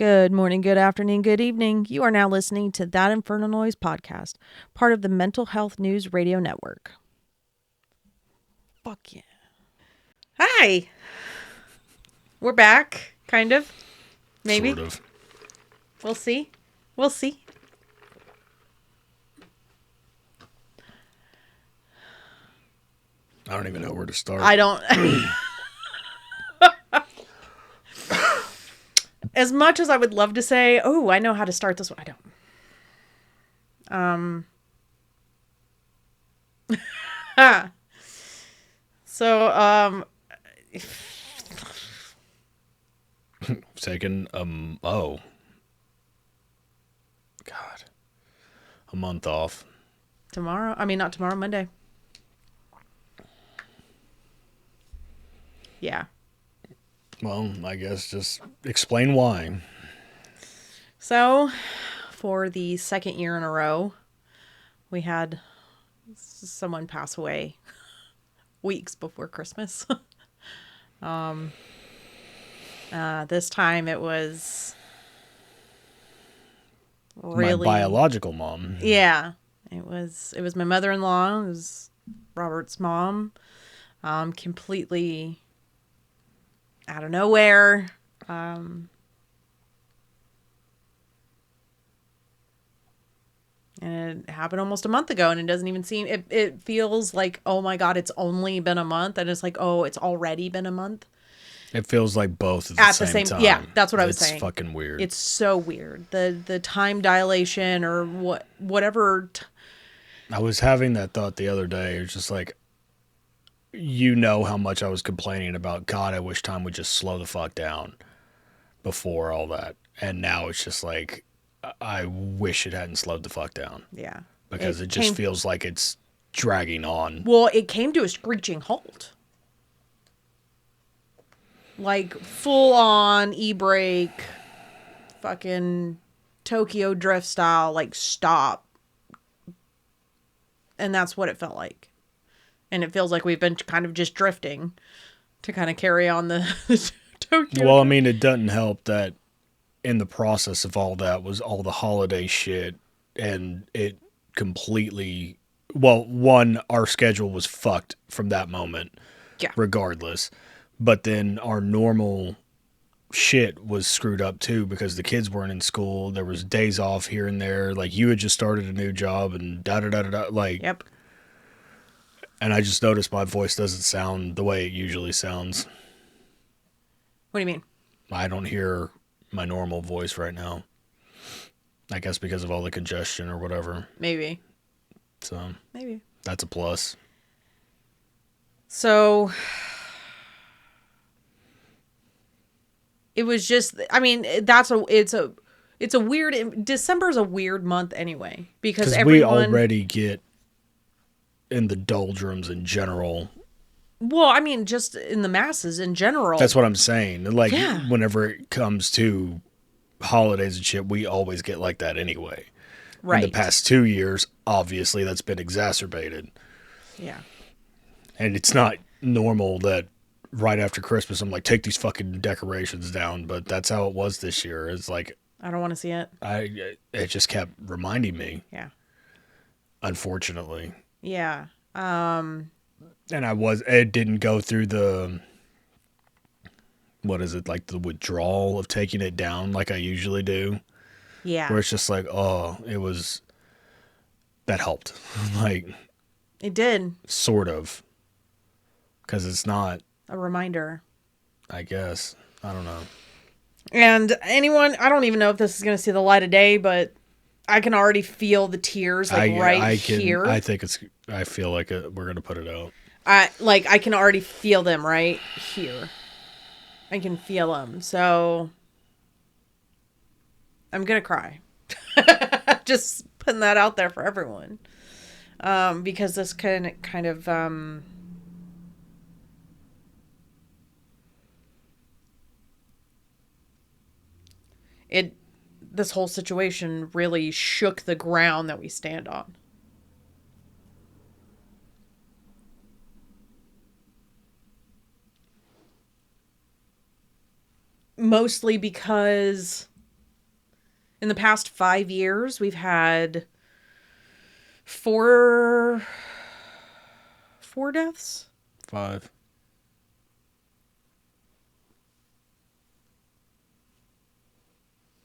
Good morning, good afternoon, good evening. You are now listening to That Infernal Noise podcast, part of the Mental Health News Radio Network. Fuck yeah. Hi. We're back, kind of. Maybe. Sort of. We'll see. We'll see. I don't even know where to start. I don't. As much as I would love to say, oh, I know how to start this one, I don't. So, Taking God. A month off. not tomorrow, Monday. Yeah. Well, I guess just explain why. So, for the second year in a row, we had someone pass away weeks before Christmas. This time it was really My biological mom. Yeah. It was my mother-in-law. It was Robert's mom. Completely out of nowhere. And it happened almost a month ago, and it doesn't even seem, it feels like, oh my God, it's only been a month. And it's like, oh, it's already been a month. It feels like both at the same time. Yeah, that's what I was saying. It's fucking weird. It's so weird. The time dilation or whatever. I was having that thought the other day. It was just like, you know how much I was complaining about, God, I wish time would just slow the fuck down before all that. And now it's just like, I wish it hadn't slowed the fuck down. Yeah. Because it just feels like it's dragging on. Well, it came to a screeching halt. Like, full on e-brake, fucking Tokyo Drift style, like, stop. And that's what it felt like. And it feels like we've been kind of just drifting to kind of carry on the Tokyo. Well, I mean, it doesn't help that in the process of all that was all the holiday shit, and it completely, well, one, our schedule was fucked from that moment, regardless. But then our normal shit was screwed up too because the kids weren't in school. There was days off here and there. Like, you had just started a new job and da-da-da-da-da. Like, yep. And I just noticed my voice doesn't sound the way it usually sounds. What do you mean? I don't hear my normal voice right now. I guess because of all the congestion or whatever. Maybe. So. Maybe. That's a plus. So. It was just, I mean, it's a weird, December's a weird month anyway. Because we already get in the doldrums in general. Well, I mean, just in the masses in general. That's what I'm saying. Like, whenever it comes to holidays and shit, we always get like that anyway. Right. In the past 2 years, obviously, that's been exacerbated. Yeah. And it's not normal that right after Christmas, I'm like, take these fucking decorations down. But that's how it was this year. It's like, I don't want to see it. It just kept reminding me. Yeah. Unfortunately. Yeah. And it didn't go through the, what is it, like the withdrawal of taking it down like I usually do. Yeah. Where it's just like, oh, that helped. Like. It did. Sort of. Because it's not. A reminder. I guess. I don't know. And I don't even know if this is going to see the light of day, but I can already feel the tears here. I feel like we're going to put it out. I can already feel them right here. I can feel them. So I'm going to cry. Just putting that out there for everyone. Because this kind of this whole situation really shook the ground that we stand on. Mostly because In the past 5 years, we've had four deaths. 5.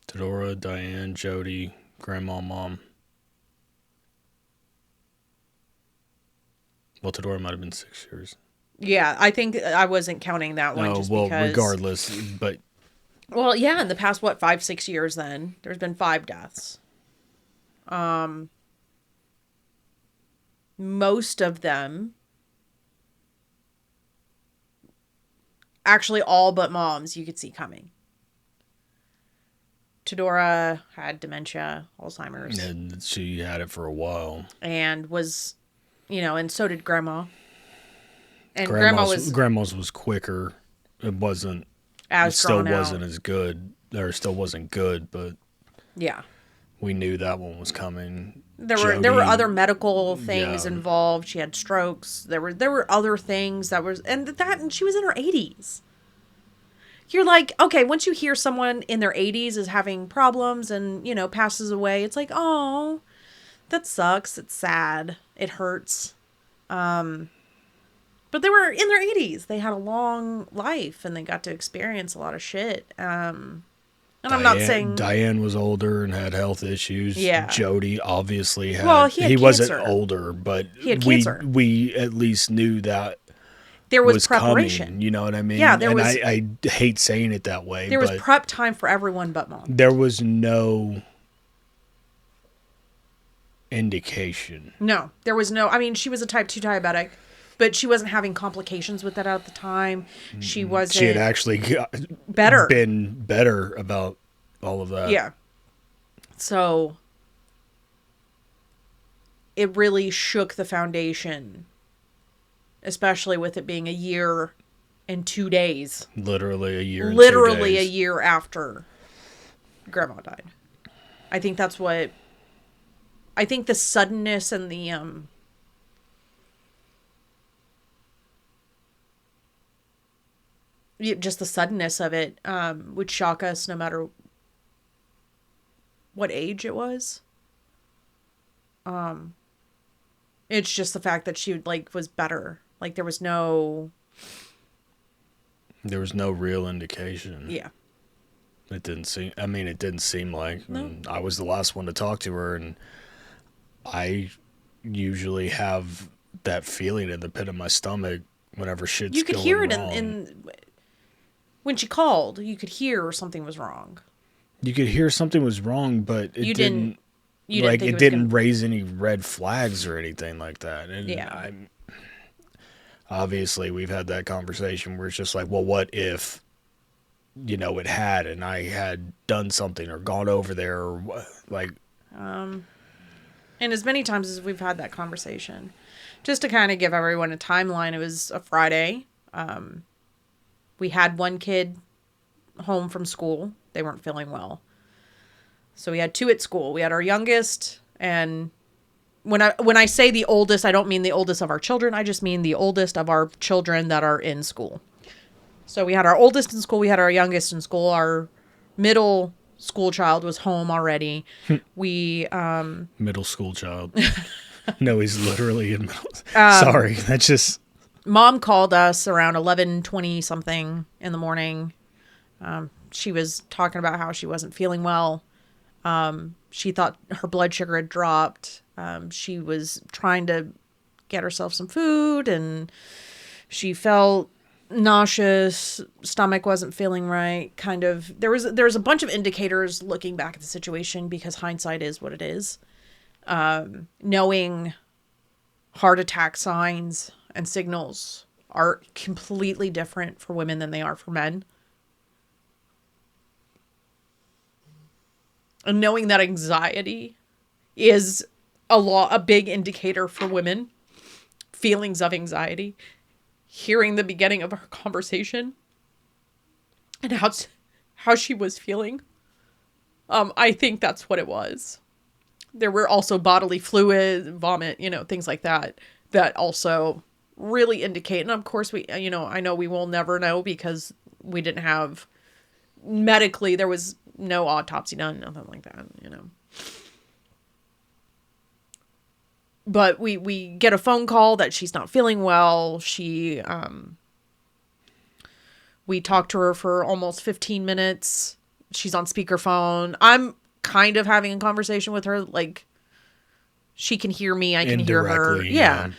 Tedora, Diane, Jody, Grandma, Mom. Well, Tedora might have been 6 years. Yeah, I think I wasn't counting that one just because. Regardless, but. Well, yeah, in the past, 5-6 years then, there's been 5 deaths. Most of them, actually all but Mom's, you could see coming. Tedora had dementia, Alzheimer's. And she had it for a while. And was, and so did Grandma. And Grandma's was quicker. It wasn't. It still wasn't as good. Or still wasn't good, but. Yeah. We knew that one was coming. There were other medical things involved. She had strokes. There were other things and she was in her 80s. You're like, okay, once you hear someone in their 80s is having problems and, passes away, it's like, oh, that sucks. It's sad. It hurts. But they were in their 80s. They had a long life and they got to experience a lot of shit. And I'm not saying Diane was older and had health issues. Yeah. Jody obviously had. Well, he had wasn't cancer. Older, but he had cancer. We at least knew that there was preparation. Coming, you know what I mean? Yeah, I hate saying it that way. There was prep time for everyone but Mom. There was no indication. No, there was no. I mean, she was a type 2 diabetic. But she wasn't having complications with that at the time. She wasn't. She had actually been better about all of that. Yeah. So it really shook the foundation, especially with it being a year and 2 days. Literally a year and 2 days. Literally a year after Grandma died. I think that's what. I think the suddenness and the just the suddenness of it would shock us no matter what age it was. It's just the fact that she was better. Like there was no real indication. Yeah. It didn't seem like. No. I was the last one to talk to her, and I usually have that feeling in the pit of my stomach whenever shit's going wrong. You could hear it in when she called, you could hear something was wrong. You could hear something was wrong, but it didn't raise any red flags or anything like that. And yeah. Obviously, we've had that conversation where it's just like, well, what if, it had, and I had done something or gone over there or like. And as many times as we've had that conversation, just to kind of give everyone a timeline, it was a Friday. We had one kid home from school. They weren't feeling well. So we had 2 at school. We had our youngest, and when I say the oldest, I don't mean the oldest of our children. I just mean the oldest of our children that are in school. So we had our oldest in school. We had our youngest in school. Our middle school child was home already. Middle school child. No, he's literally in middle. Sorry, that's just. Mom called us around 11:20 something in the morning. She was talking about how she wasn't feeling well. She thought her blood sugar had dropped. She was trying to get herself some food, and she felt nauseous. Stomach wasn't feeling right. Kind of. There was a bunch of indicators looking back at the situation, because hindsight is what it is. Knowing heart attack signs and signals are completely different for women than they are for men. And knowing that anxiety is a big indicator for women, feelings of anxiety, hearing the beginning of our conversation and how she was feeling, I think that's what it was. There were also bodily fluid, vomit, things like that also really indicate. And of course I know we will never know, because we didn't have medically, there was no autopsy done, nothing like that, you know. But we get a phone call that she's not feeling well. We talked to her for almost 15 minutes. She's on speakerphone. I'm kind of having a conversation with her, like, she can hear me, I can hear her. Indirectly, Yeah.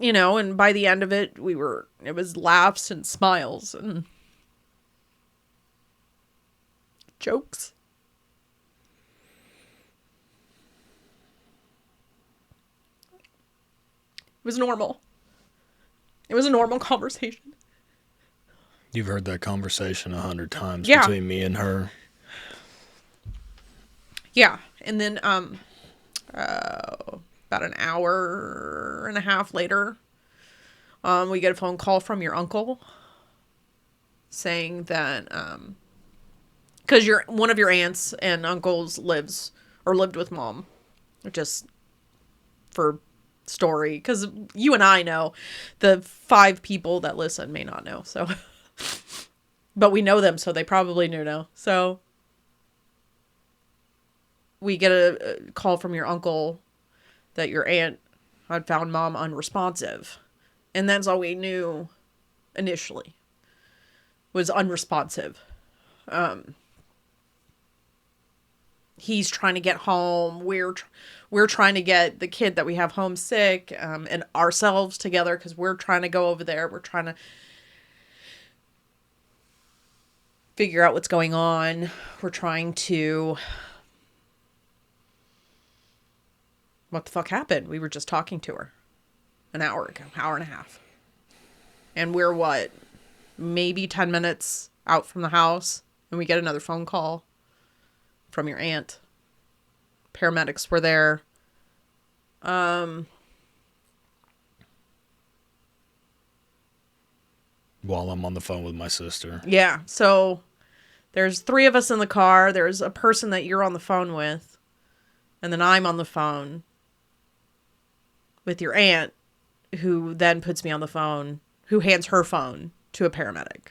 You know, and by the end of it, it was laughs and smiles and jokes. It was normal. It was a normal conversation. You've heard that conversation 100 times Yeah. between me and her. Yeah. And then, about an hour and a half later, we get a phone call from your uncle saying that, because one of your aunts and uncles lived with mom, just for story, because you and I know, the 5 people that listen may not know, so but we know them, so they probably know. So we get a call from your uncle that your aunt had found mom unresponsive, and that's all we knew initially, was unresponsive. He's trying to get home. We're trying to get the kid that we have home sick, and ourselves together, because we're trying to go over there. We're trying to figure out what's going on. We're trying to... What the fuck happened? We were just talking to her an hour ago, hour and a half. And we're maybe 10 minutes out from the house, and we get another phone call from your aunt. Paramedics were there. While I'm on the phone with my sister. Yeah, so there's 3 of us in the car. There's a person that you're on the phone with, and then I'm on the phone with your aunt, who then puts me on the phone, who hands her phone to a paramedic.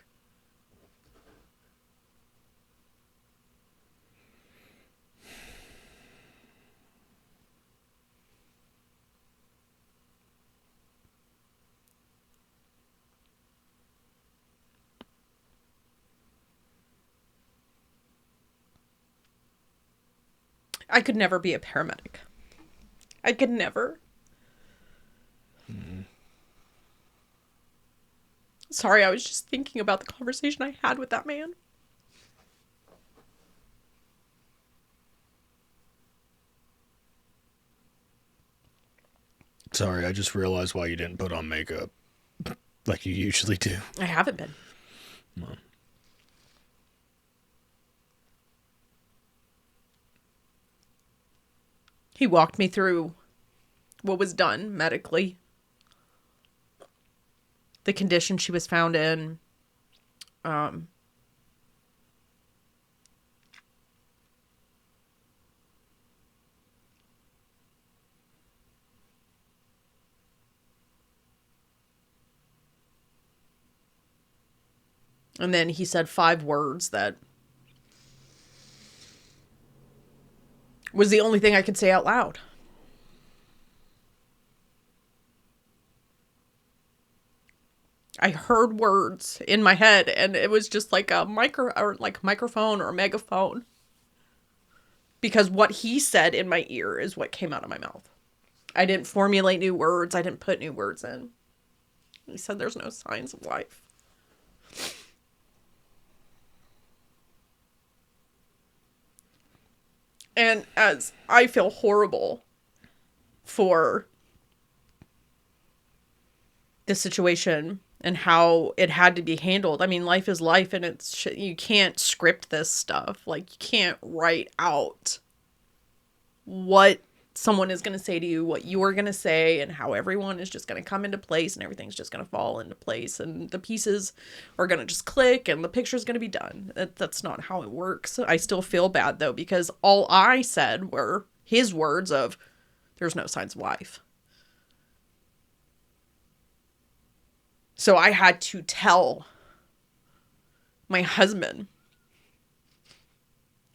I could never be a paramedic. I could never. Sorry, I was just thinking about the conversation I had with that man. Sorry, I just realized why you didn't put on makeup like you usually do. I haven't been. Well. He walked me through what was done medically, the condition she was found in, and then he said 5 words that was the only thing I could say out loud. I heard words in my head, and it was just like a microphone or a megaphone. Because what he said in my ear is what came out of my mouth. I didn't formulate new words. I didn't put new words in. He said there's no signs of life. And as I feel horrible for the situation and how it had to be handled. I mean, life is life, and you can't script this stuff. Like, you can't write out what someone is going to say to you, what you're going to say, and how everyone is just going to come into place, and everything's just going to fall into place, and the pieces are going to just click, and the picture's going to be done. That's not how it works. I still feel bad, though, because all I said were his words of, there's no signs of life. So I had to tell my husband,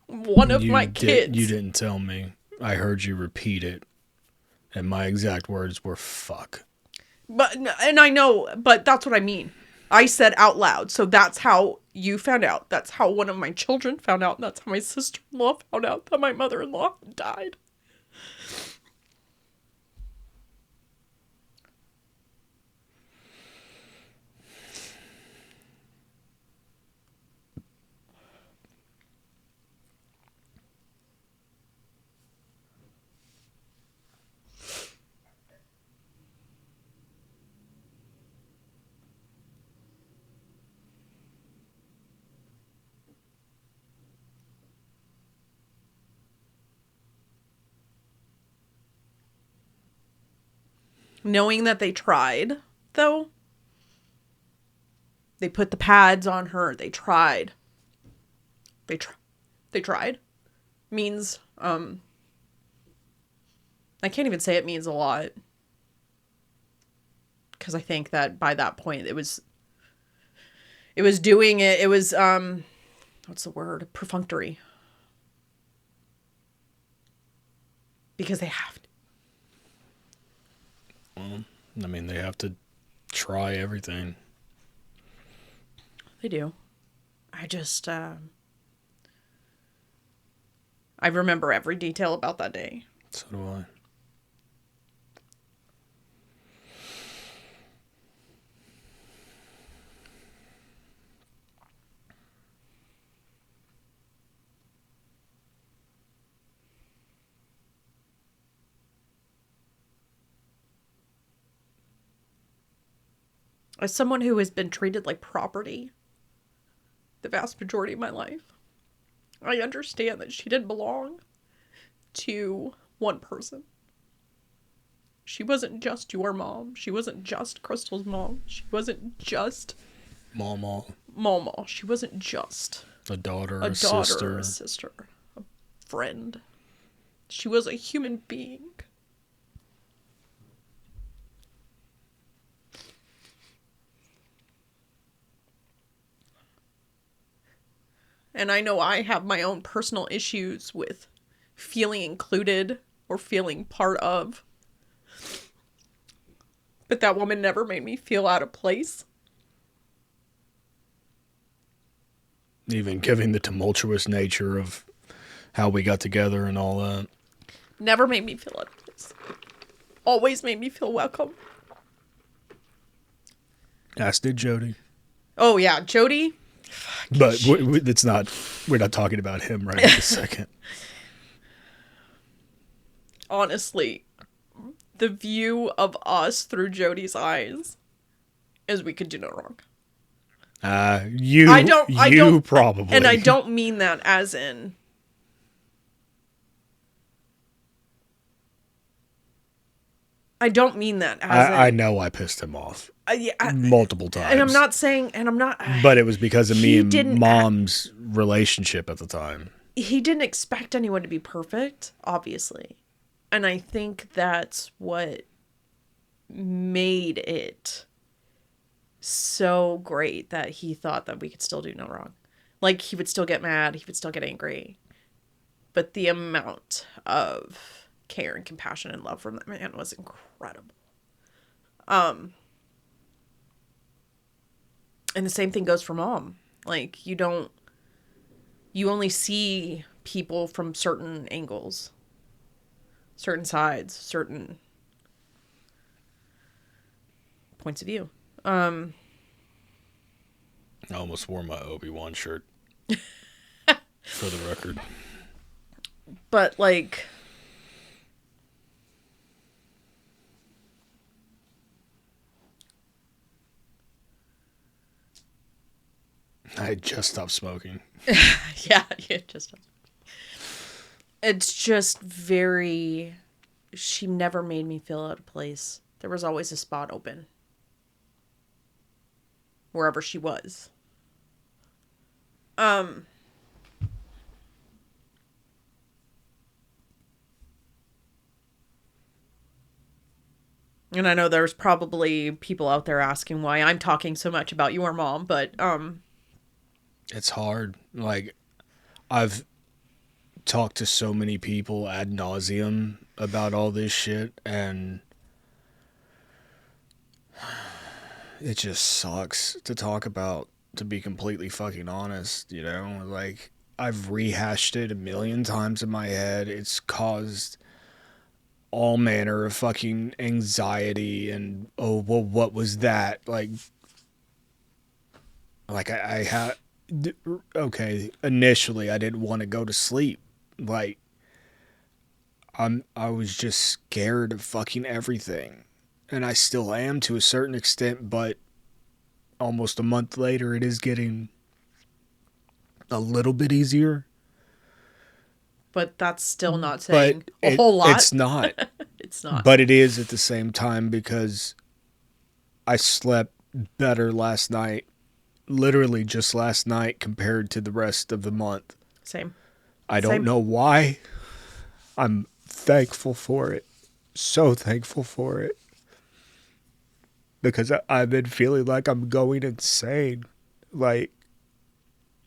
one of my kids. You didn't tell me. I heard you repeat it. And my exact words were fuck. And I know, but that's what I mean. I said out loud. So that's how you found out. That's how one of my children found out. And that's how my sister-in-law found out that my mother-in-law died. Knowing that they tried, though. They put the pads on her. They tried. They tried. Means, I can't even say it means a lot. Because I think that by that point it was doing it. It was, what's the word? Perfunctory. Because they have to. Well, I mean, they have to try everything. They do. I just, I remember every detail about that day. So do I. As someone who has been treated like property the vast majority of my life, I understand that she didn't belong to one person. She wasn't just your mom. She wasn't just Crystal's mom. She wasn't just Mama. She wasn't just A daughter, a sister. a sister, a friend. She was a human being. And I know I have my own personal issues with feeling included or feeling part of. But that woman never made me feel out of place. Even given the tumultuous nature of how we got together and all that. Never made me feel out of place. Always made me feel welcome. As did Jody. Oh, yeah, Jody. But it's not. We're not talking about him right this second. Honestly, the view of us through Jody's eyes is we could do no wrong. I don't probably. And I don't mean that as in. I don't mean that as in. I know I pissed him off. Multiple times. And I'm not saying, but it was because of me and Mom's relationship at the time. He didn't expect anyone to be perfect, obviously. And I think that's what made it so great that he thought that we could still do no wrong. Like, he would still get mad, he would still get angry. But the amount of care and compassion and love from that man was incredible. And the same thing goes for Mom. Like, you only see people from certain angles, certain sides, certain points of view. I almost wore my Obi-Wan shirt. For the record. But, like, I had just stopped smoking. yeah, just. It's just very. She never made me feel out of place. There was always a spot open. Wherever she was. And I know there's probably people out there asking why I'm talking so much about your mom, but It's hard. Like, I've talked to so many people ad nauseum about all this shit, and it just sucks to talk about, to be completely fucking honest, you know? Like, I've rehashed it a million times in my head. It's caused all manner of fucking anxiety and, oh, well, what was that? I had, okay, initially I didn't want to go to sleep. Like, I was just scared of fucking everything. And I still am to a certain extent, but almost a month later, it is getting a little bit easier. but that's still not But saying a whole lot. it's not. It's not. But it is at the same time, because I slept better last night, literally just last night, compared to the rest of the month. Same. I don't know why. I'm thankful for it. So thankful for it. Because I've been feeling like I'm going insane. Like,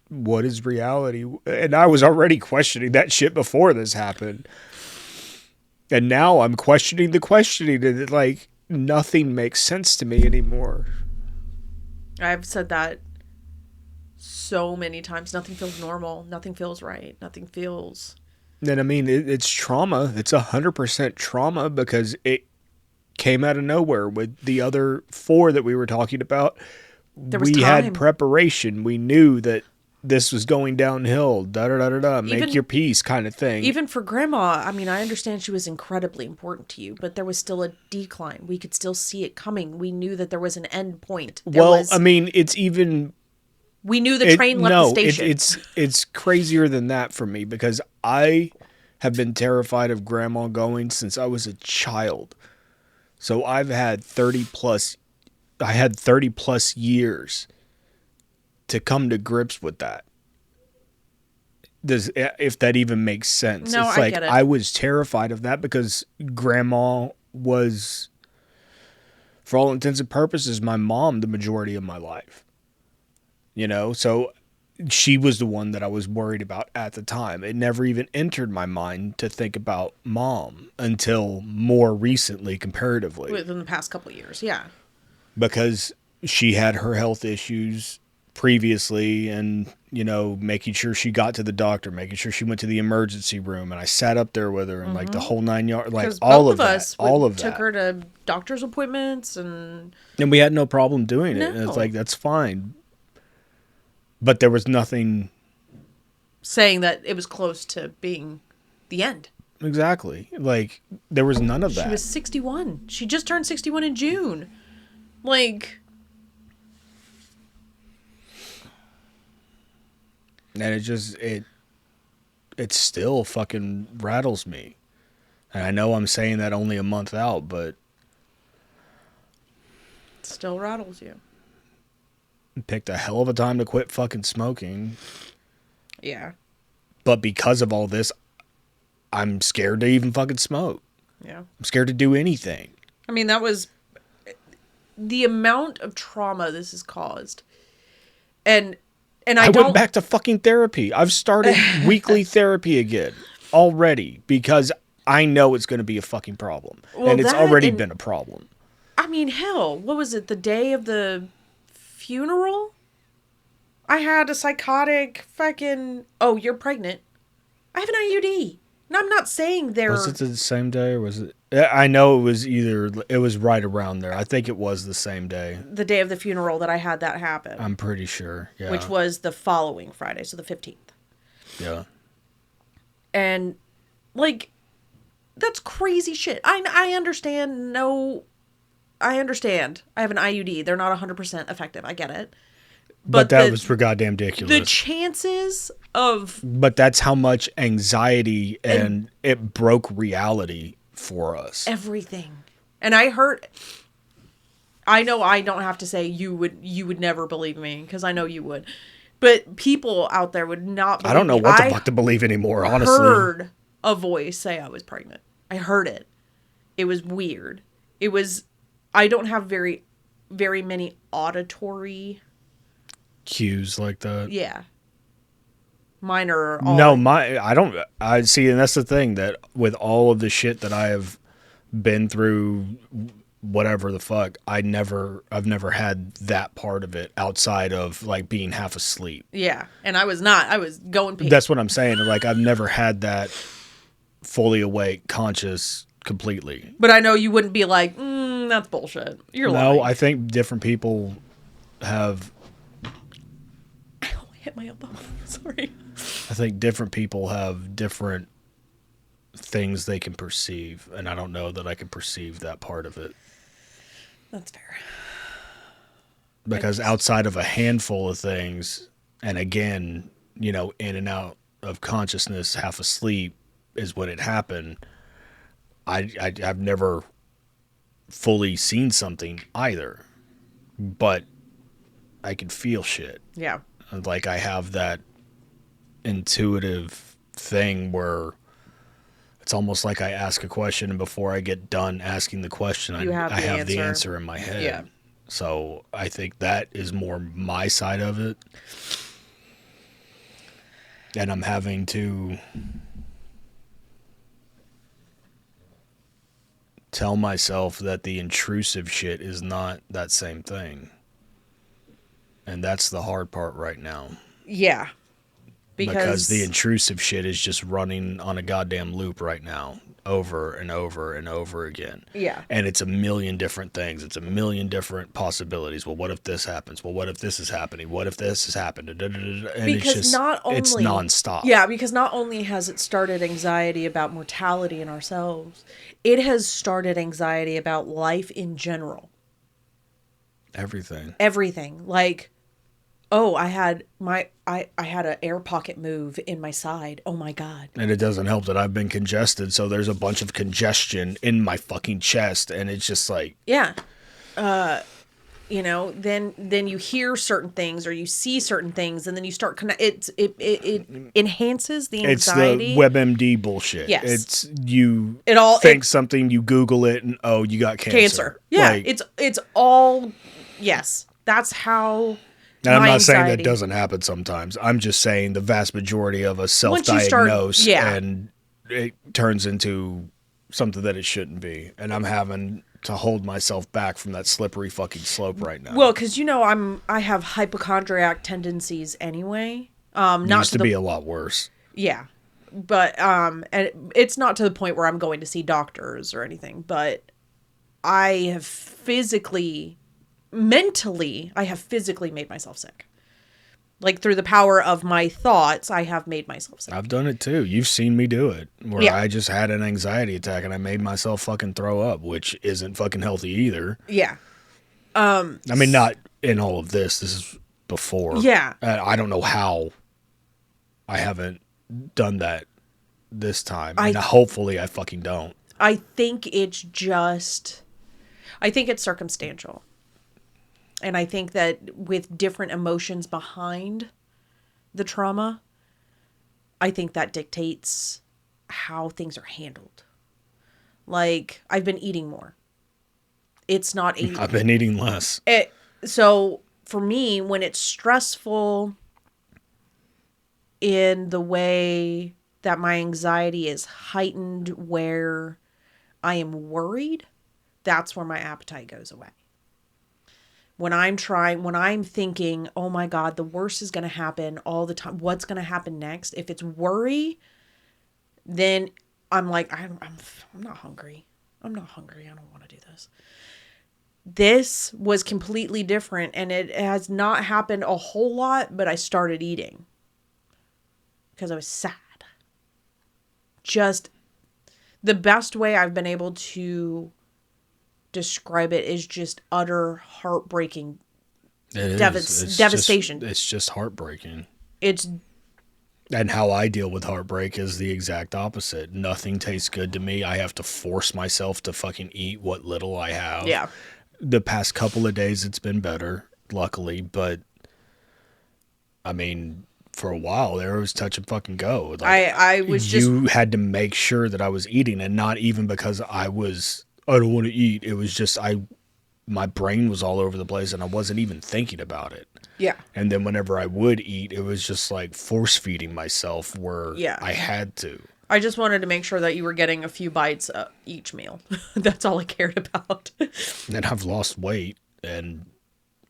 what is reality? And I was already questioning that shit before this happened. And now I'm questioning the questioning. And like, nothing makes sense to me anymore. I've said that so many times. Nothing feels normal. Nothing feels right. Nothing feels... And I mean, it's trauma. It's 100% trauma, because it came out of nowhere. With the other 4 that we were talking about, we had preparation. We knew that this was going downhill. Make your peace, kind of thing. Even for Grandma, I mean, I understand she was incredibly important to you, but there was still a decline. We could still see it coming. We knew that there was an end point. I mean, it's even... We knew the train left the station. It's crazier than that for me, because I have been terrified of Grandma going since I was a child. So I've had 30 plus years to come to grips with that. If that even makes sense. No, it's I like, get it. I was terrified of that, because Grandma was, for all intents and purposes, my mom the majority of my life. You know, so she was the one that I was worried about at the time. It never even entered my mind to think about Mom until more recently, comparatively. Within the past couple of years, yeah. Because she had her health issues previously, and, you know, making sure she got to the doctor, making sure she went to the emergency room, and I sat up there with her, and like the whole 9 yards, like all of that. All of that. Took her to doctor's appointments, and we had no problem doing it. And it's like, that's fine. But there was nothing saying that it was close to being the end. Exactly. Like, there was none of that. She was 61. She just turned 61 in June. Like... And it still fucking rattles me. And I know I'm saying that only a month out, but... It still rattles you. Picked a hell of a time to quit fucking smoking. Yeah. But because of all this, I'm scared to even fucking smoke. Yeah. I'm scared to do anything. I mean, that was the amount of trauma this has caused. And I went back to fucking therapy. I've started weekly therapy again already, because I know it's going to be a fucking problem. Well, and it's already been a problem. I mean, hell, what was it? The day of the funeral? I had a psychotic fucking... Oh, you're pregnant. I have an IUD. And I'm not saying they're... Was it the same day, or was it... I know it was right around there. I think it was the same day. The day of the funeral that I had that happen. I'm pretty sure, yeah. Which was the following Friday, so the 15th. Yeah. And, like, that's crazy shit. I understand. No, I understand. I have an IUD. They're not 100% effective. I get it. But that was for goddamn ridiculous. The chances of... But that's how much anxiety and it broke reality for us. Everything. And I know I don't have to say you would never believe me, because I know you would. But people out there would not believe me. I don't know what the fuck to believe anymore, honestly. I heard a voice say I was pregnant. I heard it. It was weird. It was I don't have very many auditory. Cues like that. Yeah. Mine are all. No, I don't. I see, and that's the thing that with all of the shit that I have been through, whatever the fuck, I've never had that part of it outside of like being half asleep. Yeah. And I was not. I was going pee. That's what I'm saying. Like I've never had that fully awake, conscious, completely. But I know you wouldn't be like, that's bullshit. You're lying. No, I think different people have. Ow, I hit my elbow. Sorry. I think different people have different things they can perceive, and I don't know that I can perceive that part of it. That's fair. Because outside of a handful of things, and again, in and out of consciousness, half asleep is when it happened. I've never fully seen something either, but I can feel shit. Yeah. Like I have that intuitive thing where it's almost like I ask a question, and before I get done asking the question, I have the answer in my head. Yeah. So I think that is more my side of it. And I'm having to tell myself that the intrusive shit is not that same thing. And that's the hard part right now. Yeah. Because the intrusive shit is just running on a goddamn loop right now, over and over and over again. Yeah. And it's a million different things. It's a million different possibilities. Well, what if this happens? Well, what if this is happening? What if this has happened? And because it's just, it's nonstop. Yeah, because not only has it started anxiety about mortality in ourselves, it has started anxiety about life in general. Everything. Like, oh, I had an air pocket move in my side. Oh my God. And it doesn't help that I've been congested, so there's a bunch of congestion in my fucking chest, and it's just like, yeah. Then you hear certain things or you see certain things, and then you start it enhances the anxiety. It's the WebMD bullshit. Yes. It's think something, you Google it, and oh, you got cancer. Yeah. Like, it's all, yes. That's how. And I'm not saying that doesn't happen sometimes. I'm just saying the vast majority of us self-diagnose and it turns into something that it shouldn't be. And I'm having to hold myself back from that slippery fucking slope right now. Well, because I have hypochondriac tendencies anyway. It used to be a lot worse. Yeah, but and it's not to the point where I'm going to see doctors or anything. But I have mentally made myself sick. Like through the power of my thoughts, I have made myself sick. I've done it too. You've seen me do it. Where I just had an anxiety attack and I made myself fucking throw up, which isn't fucking healthy either. Yeah. I mean, not in all of this. This is before. Yeah. I don't know how I haven't done that this time. And hopefully I fucking don't. I think it's circumstantial. And I think that with different emotions behind the trauma, I think that dictates how things are handled. Like, I've been eating more. It's not eating. I've been eating less. So, for me, when it's stressful in the way that my anxiety is heightened, where I am worried, that's where my appetite goes away. When I'm thinking, oh my God, the worst is going to happen all the time. What's going to happen next? If it's worry, then I'm like, I'm not hungry. I'm not hungry. I don't want to do this. This was completely different, and it has not happened a whole lot, but I started eating because I was sad. Just the best way I've been able to describe it is just utter heartbreaking devastation. It's just heartbreaking. And how I deal with heartbreak is the exact opposite. Nothing tastes good to me. I have to force myself to fucking eat what little I have. Yeah. The past couple of days it's been better, luckily, but I mean, for a while there it was touch and fucking go. Like, you had to make sure that I was eating, and not even because I don't want to eat. It was just I my brain was all over the place and I wasn't even thinking about it. Yeah. And then whenever I would eat, it was just like force feeding myself where Yeah. I had to. I just wanted to make sure that you were getting a few bites each meal. That's all I cared about. And I've lost weight, and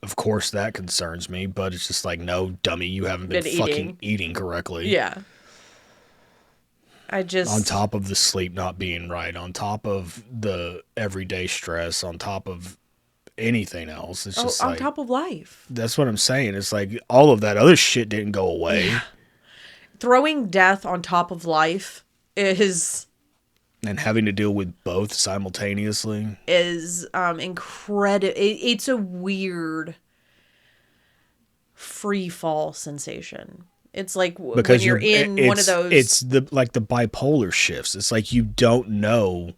of course that concerns me, but it's just like, no, dummy, you haven't been fucking eating correctly. Yeah. On top of the sleep not being right, on top of the everyday stress, on top of anything else. It's just on top of life. That's what I'm saying. It's like all of that other shit didn't go away. Yeah. Throwing death on top of life is... And having to deal with both simultaneously is incredible. It's a weird free fall sensation. It's like because when you're in one of those. It's the bipolar shifts. It's like you don't know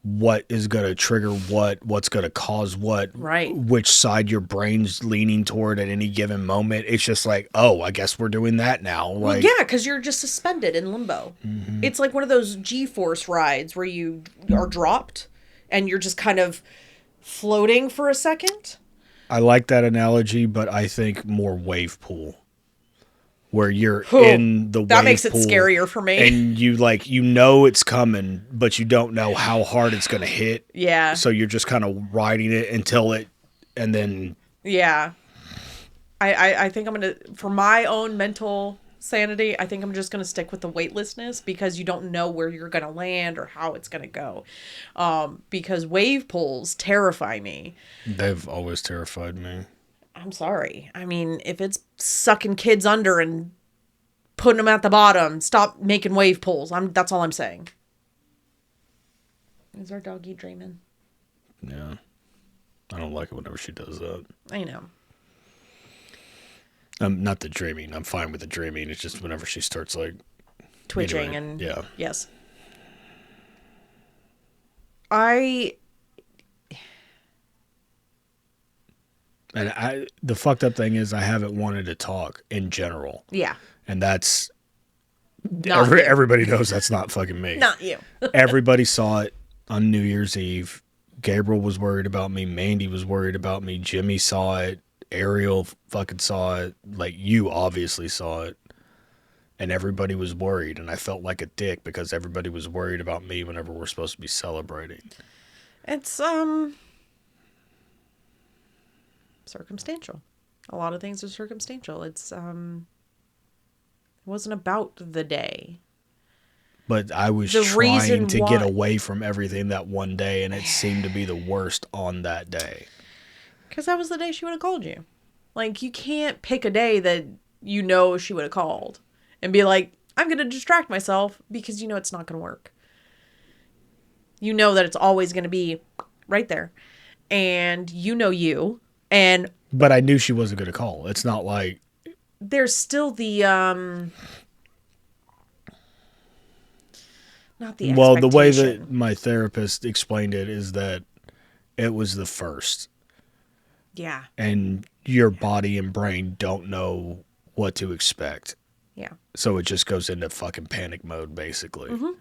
what is going to trigger what's going to cause what, right? Which side your brain's leaning toward at any given moment. It's just like, oh, I guess we're doing that now. Well, yeah, because you're just suspended in limbo. Mm-hmm. It's like one of those G-force rides where you are dropped and you're just kind of floating for a second. I like that analogy, but I think more wave pool. Where you're in the wave pool. That makes it scarier for me. And you know it's coming, but you don't know how hard it's going to hit. Yeah. So you're just kind of riding it until it, and then. Yeah. I think I'm going to, for my own mental sanity, I think I'm just going to stick with the weightlessness because you don't know where you're going to land or how it's going to go. Because wave pools terrify me. They've always terrified me. I'm sorry. I mean, if it's sucking kids under and putting them at the bottom, stop making wave pools. That's all I'm saying. Is our doggy dreaming? Yeah. I don't like it whenever she does that. I know. Not the dreaming. I'm fine with the dreaming. It's just whenever she starts like twitching anyway, and yeah. Yes. And the fucked up thing is I haven't wanted to talk in general. Yeah. And that's... everybody knows that's not fucking me. Not you. Everybody saw it on New Year's Eve. Gabriel was worried about me. Mandy was worried about me. Jimmy saw it. Ariel fucking saw it. Like, you obviously saw it. And everybody was worried. And I felt like a dick because everybody was worried about me whenever we're supposed to be celebrating. It's, circumstantial. A lot of things are circumstantial. It's it wasn't about the day. But I was trying to get away from everything that one day, and it seemed to be the worst on that day. Because that was the day she would have called you. Like, you can't pick a day that you know she would have called and be like, I'm going to distract myself, because you know it's not going to work. You know that it's always going to be right there. And you know you. But I knew she wasn't going to call. It's not like... There's still the, not the expectation. Well, the way that my therapist explained it is that it was the first. Yeah. And your body and brain don't know what to expect. Yeah. So it just goes into fucking panic mode, basically. Mm-hmm.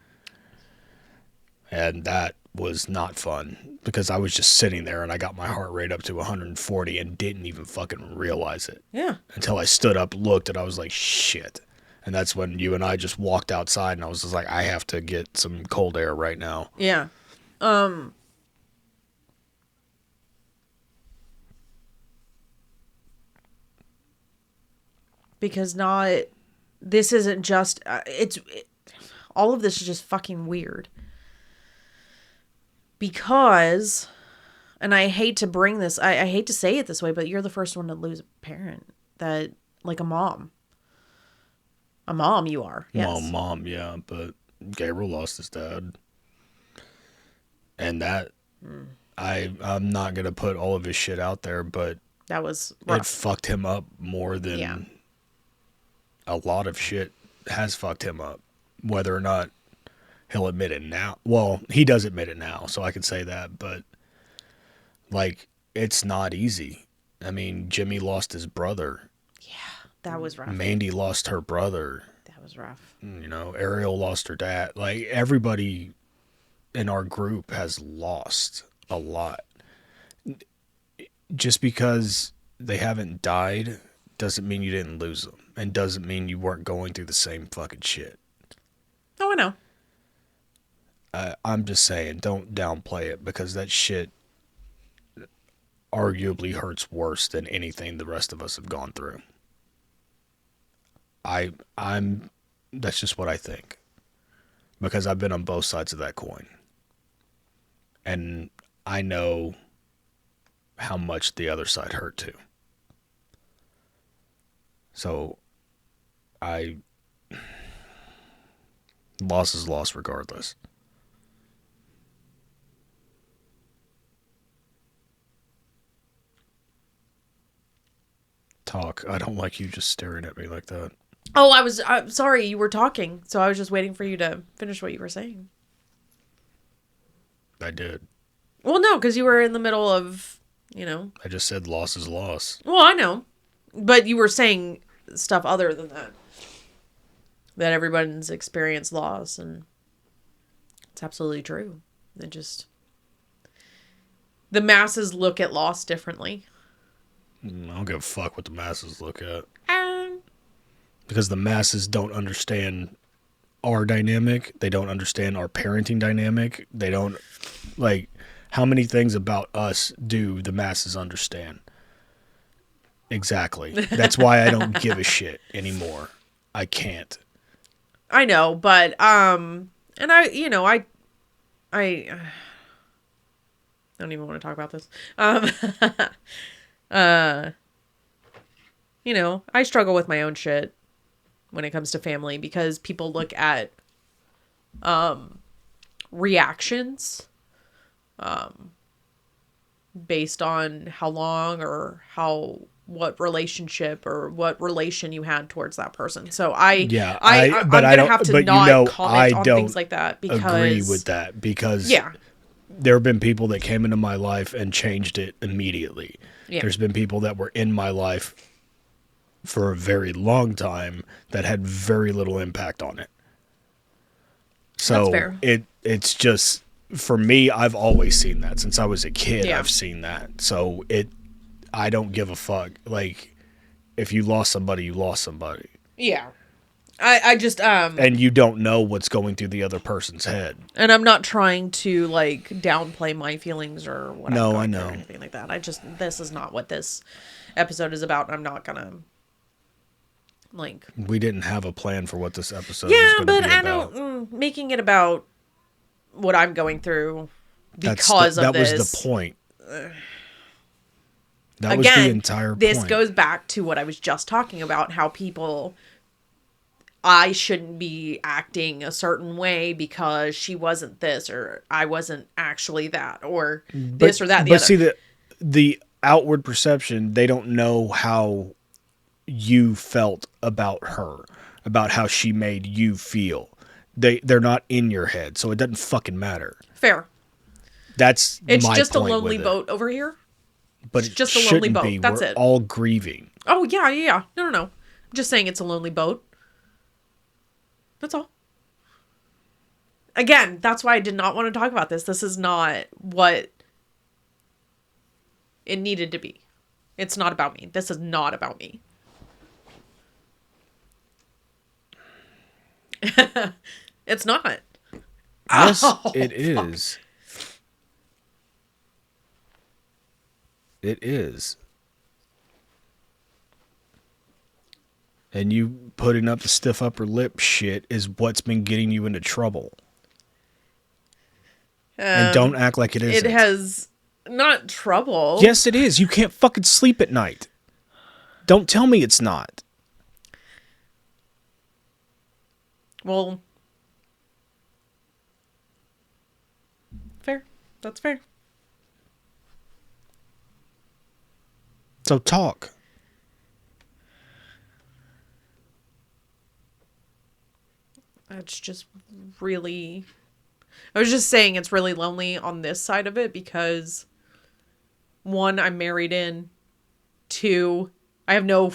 And that was not fun because I was just sitting there and I got my heart rate up to 140 and didn't even fucking realize it. Yeah. Until I stood up, looked, and I was like, shit. And that's when you and I just walked outside and I was just like, I have to get some cold air right now. Yeah. Because this isn't just, all of this is just fucking weird. Because, and I hate to bring this, I hate to say it this way, but you're the first one to lose a parent that, like a mom. A mom you are, yes. Well, mom, yeah, but Gabriel lost his dad. And that, I'm not going to put all of his shit out there, but that was rough. It fucked him up more than a lot of shit has fucked him up. Whether or not he'll admit it now. Well, he does admit it now, so I can say that, but like, it's not easy. I mean, Jimmy lost his brother. Yeah, that was rough. Mandy lost her brother. That was rough. You know, Ariel lost her dad. Like, everybody in our group has lost a lot. just because they haven't died doesn't mean you didn't lose them, and doesn't mean you weren't going through the same fucking shit. Oh, I know. I'm just saying, don't downplay it, because that shit arguably hurts worse than anything the rest of us have gone through. I'm that's just what I think, because I've been on both sides of that coin, and I know how much the other side hurt too. So I loss is loss regardless. Talk. I don't like you just staring at me like that. Oh, I'm sorry, you were talking, so I was just waiting for you to finish what you were saying. I did. Well, no, because you were in the middle of, I just said loss is loss. Well, I know. But you were saying stuff other than that. That everyone's experienced loss, and it's absolutely true. The masses look at loss differently. I don't give a fuck what the masses look at. Um, Because the masses don't understand our dynamic. They don't understand our parenting dynamic. They don't, like, how many things about us do the masses understand? Exactly. That's why I don't give a shit anymore. I can't. I know, but, and I don't even want to talk about this. I struggle with my own shit when it comes to family, because people look at reactions based on how long or what relationship or what relation you had towards that person. So I'm gonna have to not comment on things like that, because agree with that, because yeah, there have been people that came into my life and changed it immediately. Yeah. There's been people that were in my life for a very long time that had very little impact on it. So That's fair. It's just, for me, I've always seen that since I was a kid. Yeah. I've seen that. So I don't give a fuck. Like, if you lost somebody, you lost somebody. Yeah. I just and you don't know what's going through the other person's head. And I'm not trying to like downplay my feelings or what I'm going I know. through or anything like that. This is not what this episode is about. I'm not gonna like. We didn't have a plan for what this episode was going to be about. Yeah, but I don't making it about what I'm going through because of this. That was the point. That Again, was the entire point. This goes back to what I was just talking about, how I shouldn't be acting a certain way because she wasn't this, or I wasn't actually that, or this or that. But see, the outward perception, they don't know how you felt about her, about how she made you feel. They're not in your head, so it doesn't fucking matter. Fair. It's just a lonely boat over here. But it's just a lonely boat. Be. That's We're it. all grieving. Oh yeah. No. I'm just saying it's a lonely boat. That's all. Again, that's why I did not want to talk about this. This is not what it needed to be. It's not about me. This is not about me. It's not. Yes, it is. It is. And you putting up the stiff upper lip shit is what's been getting you into trouble. And don't act like it isn't. It has not trouble. Yes, it is. You can't fucking sleep at night. Don't tell me it's not. Well, fair. That's fair. So talk. It's just really... I was just saying it's really lonely on this side of it because, one, I'm married in. Two, I have no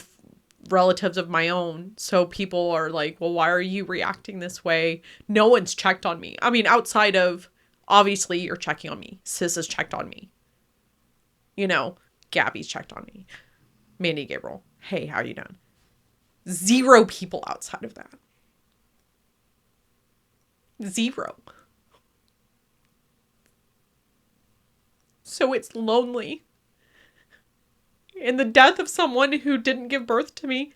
relatives of my own. So people are like, well, why are you reacting this way? No one's checked on me. I mean, outside of, obviously, you're checking on me. Sis has checked on me. Gabby's checked on me. Mandy, Gabriel, hey, how you doing? 0 people outside of that. 0. So it's lonely. And the death of someone who didn't give birth to me,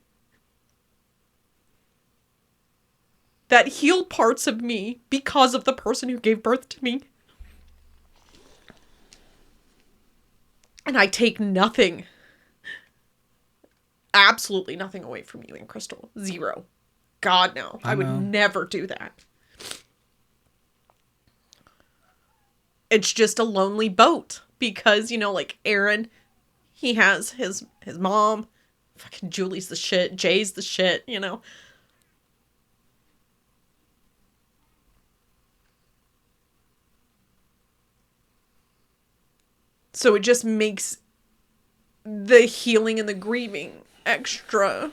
that healed parts of me because of the person who gave birth to me. And I take nothing, absolutely nothing away from you and Crystal. 0. God, no. I would never do that. It's just a lonely boat because, you know, like Aaron, he has his mom. Fucking Julie's the shit. Jay's the shit, you know. So it just makes the healing and the grieving extra.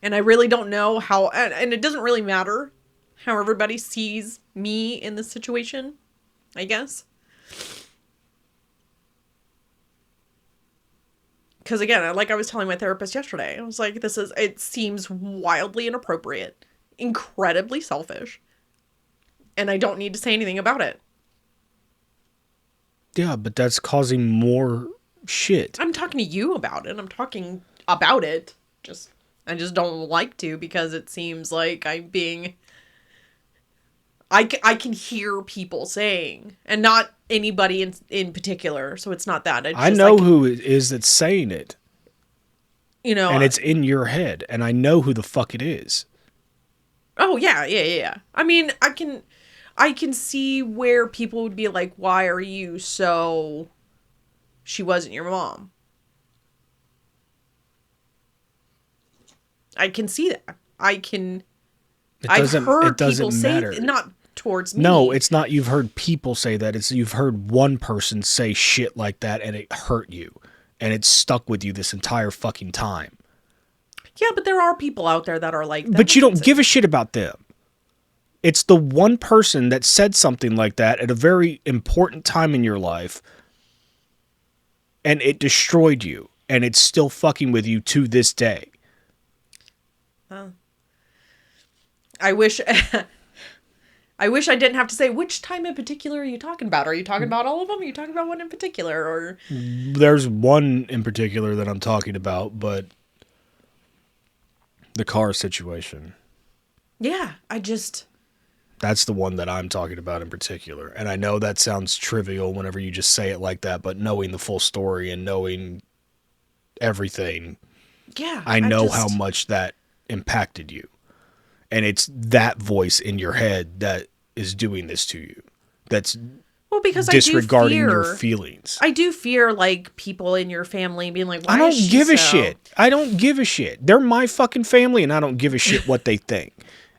And I really don't know how, and it doesn't really matter how everybody sees me in this situation, I guess. Because again, like I was telling my therapist yesterday, I was like, it seems wildly inappropriate, incredibly selfish, and I don't need to say anything about it. Yeah, but that's causing more shit. I'm talking to you about it. I'm talking about it. I just don't like to because it seems like I'm being... I can hear people saying, and not anybody in particular, so it's not that. It's I just know like, who it is that's saying it. You know... And it's in your head, and I know who the fuck it is. Oh, yeah. I mean, I can see where people would be like, why are you so... She wasn't your mom. I can see that. I've heard people matter. say, not towards me. No, it's not you've heard people say that. It's you've heard one person say shit like that and it hurt you. And it stuck with you this entire fucking time. Yeah, but there are people out there that are like that. But you don't give a shit about them. It's the one person that said something like that at a very important time in your life. And it destroyed you. And it's still fucking with you to this day. I wish I didn't have to say which time in particular are you talking about. Are you talking about all of them? Are you talking about one in particular? Or there's one in particular that I'm talking about, but the car situation. Yeah, that's the one that I'm talking about in particular. And I know that sounds trivial whenever you just say it like that, but knowing the full story and knowing everything, yeah, I know how much that impacted you. And it's that voice in your head that is doing this to you. That's because disregarding your feelings. I do fear like people in your family being like, why I don't give a shit. I don't give a shit. They're my fucking family and I don't give a shit what they think.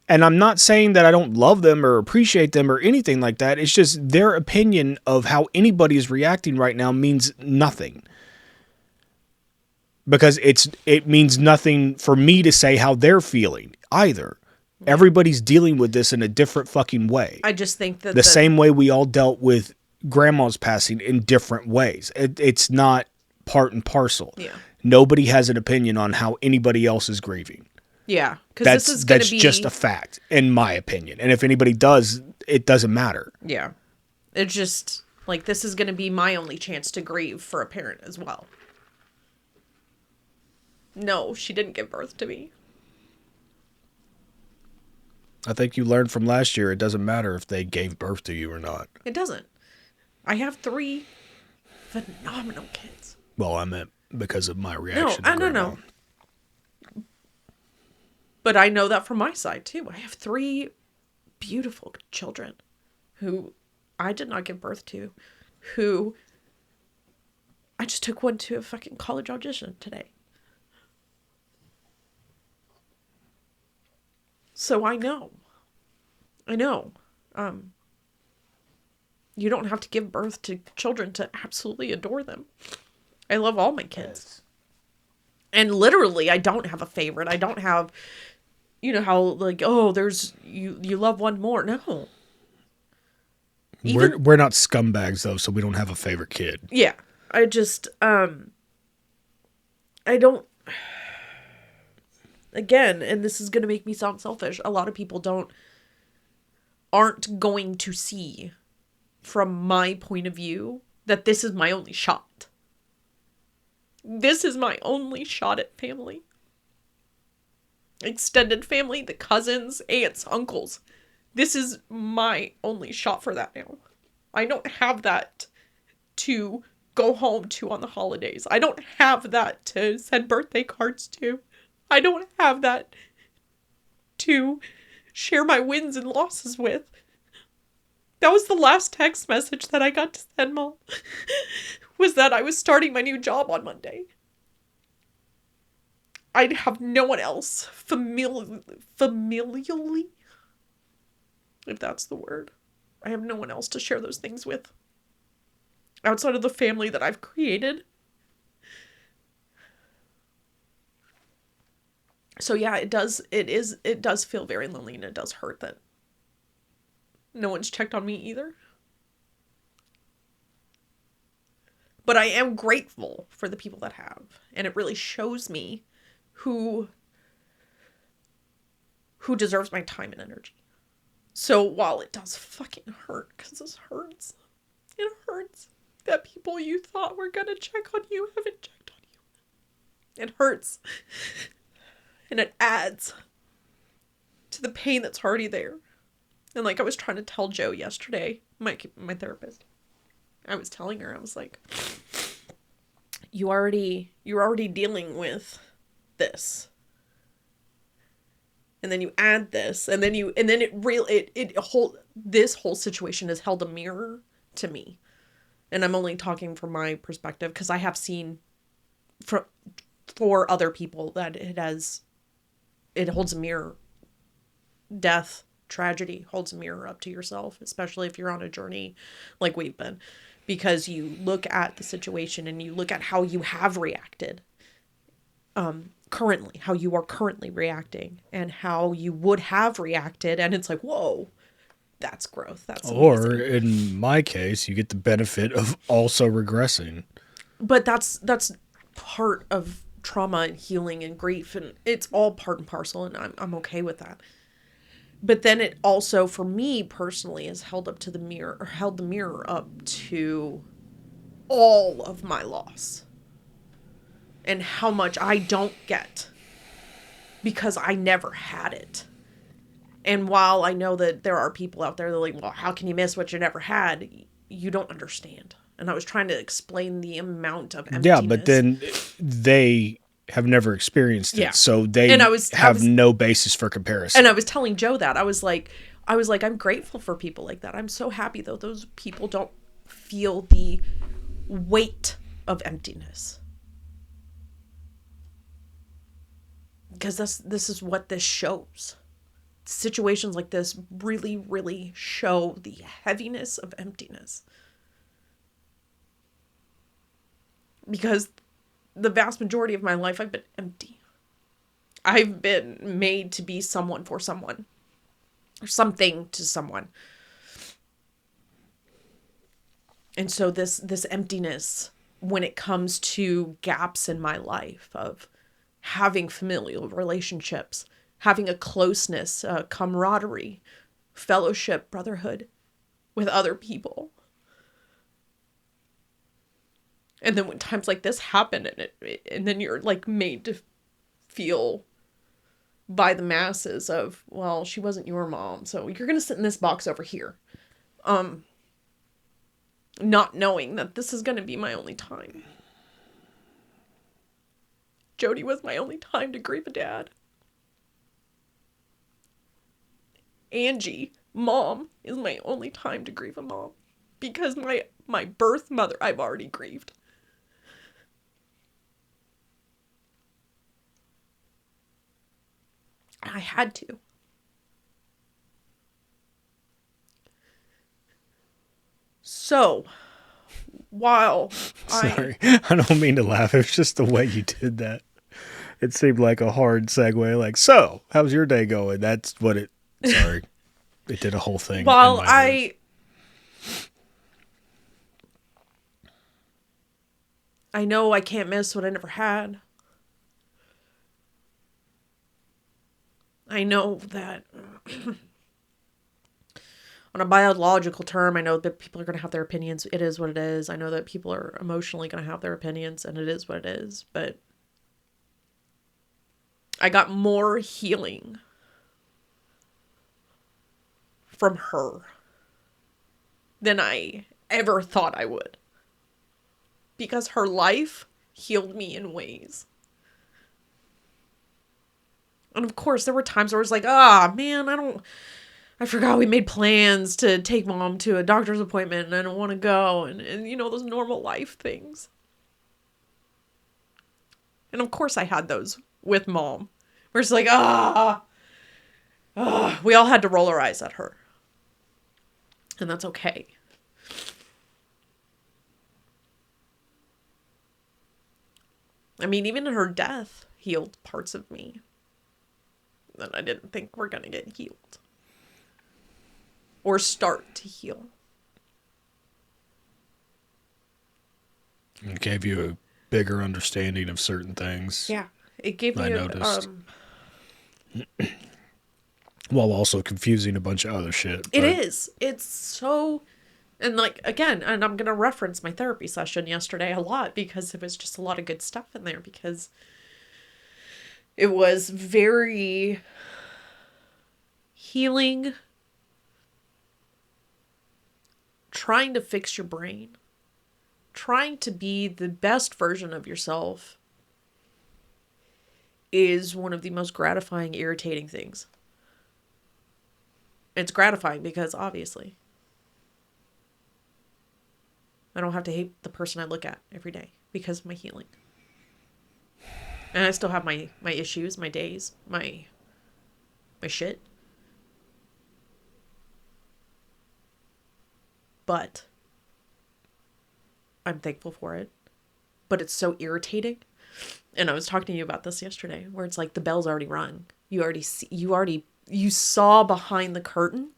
And I'm not saying that I don't love them or appreciate them or anything like that. It's just their opinion of how anybody is reacting right now means nothing. Because it means nothing for me to say how they're feeling either. Everybody's dealing with this in a different fucking way. I just think that the same way we all dealt with grandma's passing in different ways. It's not part and parcel. Yeah. Nobody has an opinion on how anybody else is grieving. Yeah. Because that's just a fact, in my opinion. And if anybody does, it doesn't matter. Yeah. It's just like this is going to be my only chance to grieve for a parent as well. No, she didn't give birth to me. I think you learned from last year it doesn't matter if they gave birth to you or not. It doesn't. I have 3 phenomenal kids. Well, I meant because of my reaction to Grandma. No. But I know that from my side, too. I have 3 beautiful children who I did not give birth to, who I just took one to a fucking college audition today. So I know. You don't have to give birth to children to absolutely adore them. I love all my kids. Yes. And literally, I don't have a favorite. I don't have you know how like, oh, there's you love one more. No. Even We're not scumbags though, so we don't have a favorite kid. yeah. I just I don't, again, and this is going to make me sound selfish. A lot of people aren't going to see from my point of view that this is my only shot. This is my only shot at family. Extended family, the cousins, aunts, uncles. This is my only shot for that now. I don't have that to go home to on the holidays. I don't have that to send birthday cards to. I don't have that to share my wins and losses with. That was the last text message that I got to send Mom. Was that I was starting my new job on Monday. I'd have no one else familially, if that's the word. I have no one else to share those things with. Outside of the family that I've created. So yeah, it does feel very lonely, and it does hurt that no one's checked on me either. But I am grateful for the people that have. And it really shows me who deserves my time and energy. So while it does fucking hurt, because this hurts, it hurts that people you thought were gonna check on you haven't checked on you. It hurts. And it adds to the pain that's already there. And like I was trying to tell Joe yesterday, my therapist, I was telling her, I was like, you're already dealing with this. And then you add this, and then this whole situation has held a mirror to me. And I'm only talking from my perspective because I have seen for other people that it holds a mirror. Death, tragedy holds a mirror up to yourself, especially if you're on a journey like we've been, because you look at the situation and you look at how you have reacted currently, how you are currently reacting and how you would have reacted. And it's like, whoa, that's growth. That's amazing. Or in my case, you get the benefit of also regressing. But that's part of trauma and healing and grief, and it's all part and parcel, and I'm okay with that. But then it also, for me personally, has held the mirror up to all of my loss and how much I don't get because I never had it. And while I know that there are people out there that are like, well, how can you miss what you never had? You don't understand. And I was trying to explain the amount of emptiness. Yeah, but then they have never experienced it, so they have no basis for comparison. And I was telling Joe that. I was like, I'm grateful for people like that. I'm so happy that those people don't feel the weight of emptiness. Because this is what this shows. Situations like this really, really show the heaviness of emptiness. Because the vast majority of my life, I've been empty. I've been made to be someone for someone. Or something to someone. And so this emptiness, when it comes to gaps in my life of having familial relationships, having a closeness, camaraderie, fellowship, brotherhood with other people. And then when times like this happen, and then you're like made to feel by the masses of, well, she wasn't your mom, so you're going to sit in this box over here. Not knowing that this is going to be my only time. Jody was my only time to grieve a dad. Angie, mom, is my only time to grieve a mom. Because my birth mother, I've already grieved. I had to. So, while Sorry, I don't mean to laugh. It's just the way you did that. It seemed like a hard segue. Like, so, how's your day going? That's what it. Sorry, it did a whole thing. Well, in my head. I know I can't miss what I never had. I know that on a biological term, I know that people are going to have their opinions. It is what it is. I know that people are emotionally going to have their opinions, and it is what it is. But I got more healing from her than I ever thought I would. Because her life healed me in ways. And of course, there were times where I was like, man, I forgot we made plans to take mom to a doctor's appointment and I don't want to go. And you know, those normal life things. And of course I had those with mom. Where it's like, we all had to roll our eyes at her. And that's okay. I mean, even her death healed parts of me that I didn't think were going to get healed. Or start to heal. It gave you a bigger understanding of certain things. Yeah. It gave me I noticed. While also confusing a bunch of other shit. It is. It's so... And like, again, and I'm going to reference my therapy session yesterday a lot because it was just a lot of good stuff in there because it was very healing, trying to fix your brain, trying to be the best version of yourself is one of the most gratifying, irritating things. It's gratifying because obviously I don't have to hate the person I look at every day because of my healing. And I still have my issues, my days, my shit. But I'm thankful for it. But it's so irritating. And I was talking to you about this yesterday, where it's like the bell's already rung. You saw behind the curtain.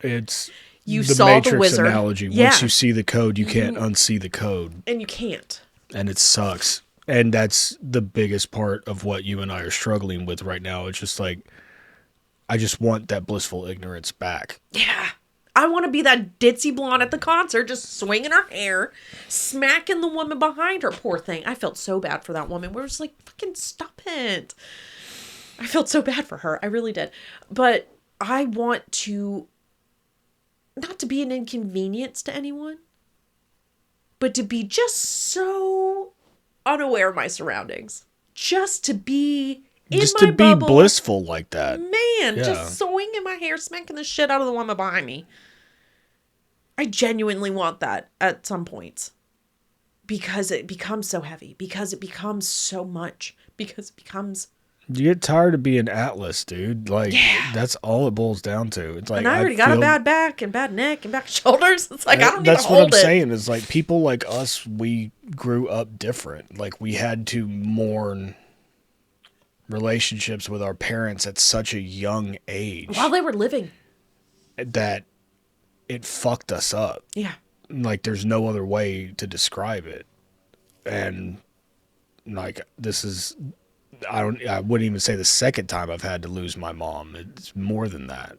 You the saw Matrix the wizard analogy. Yeah. Once you see the code, you can't unsee the code. And you can't. And it sucks. And that's the biggest part of what you and I are struggling with right now. It's just like, I just want that blissful ignorance back. Yeah. I want to be that ditzy blonde at the concert, just swinging her hair, smacking the woman behind her. Poor thing. I felt so bad for that woman. We're just like, fucking stop it. I felt so bad for her. I really did. But I want to, not to be an inconvenience to anyone, but to be just so unaware of my surroundings. Just to be in just my to bubble. be blissful like that. Man, Yeah. just swinging my hair, smacking the shit out of the woman behind me. I genuinely want that at some points. Because it becomes so heavy. Because it becomes so much. Because it becomes... You get tired of being Atlas, dude. Like, that's all it boils down to. It's like, and I already got a bad back and bad neck and back shoulders. It's like, I don't That's even what hold I'm it. saying. Is like, people like us, we grew up different. Like, we had to mourn relationships with our parents at such a young age. While they were living. That it fucked us up. Yeah. Like, there's no other way to describe it. And, like, this is... I wouldn't even say the second time I've had to lose my mom. It's more than that.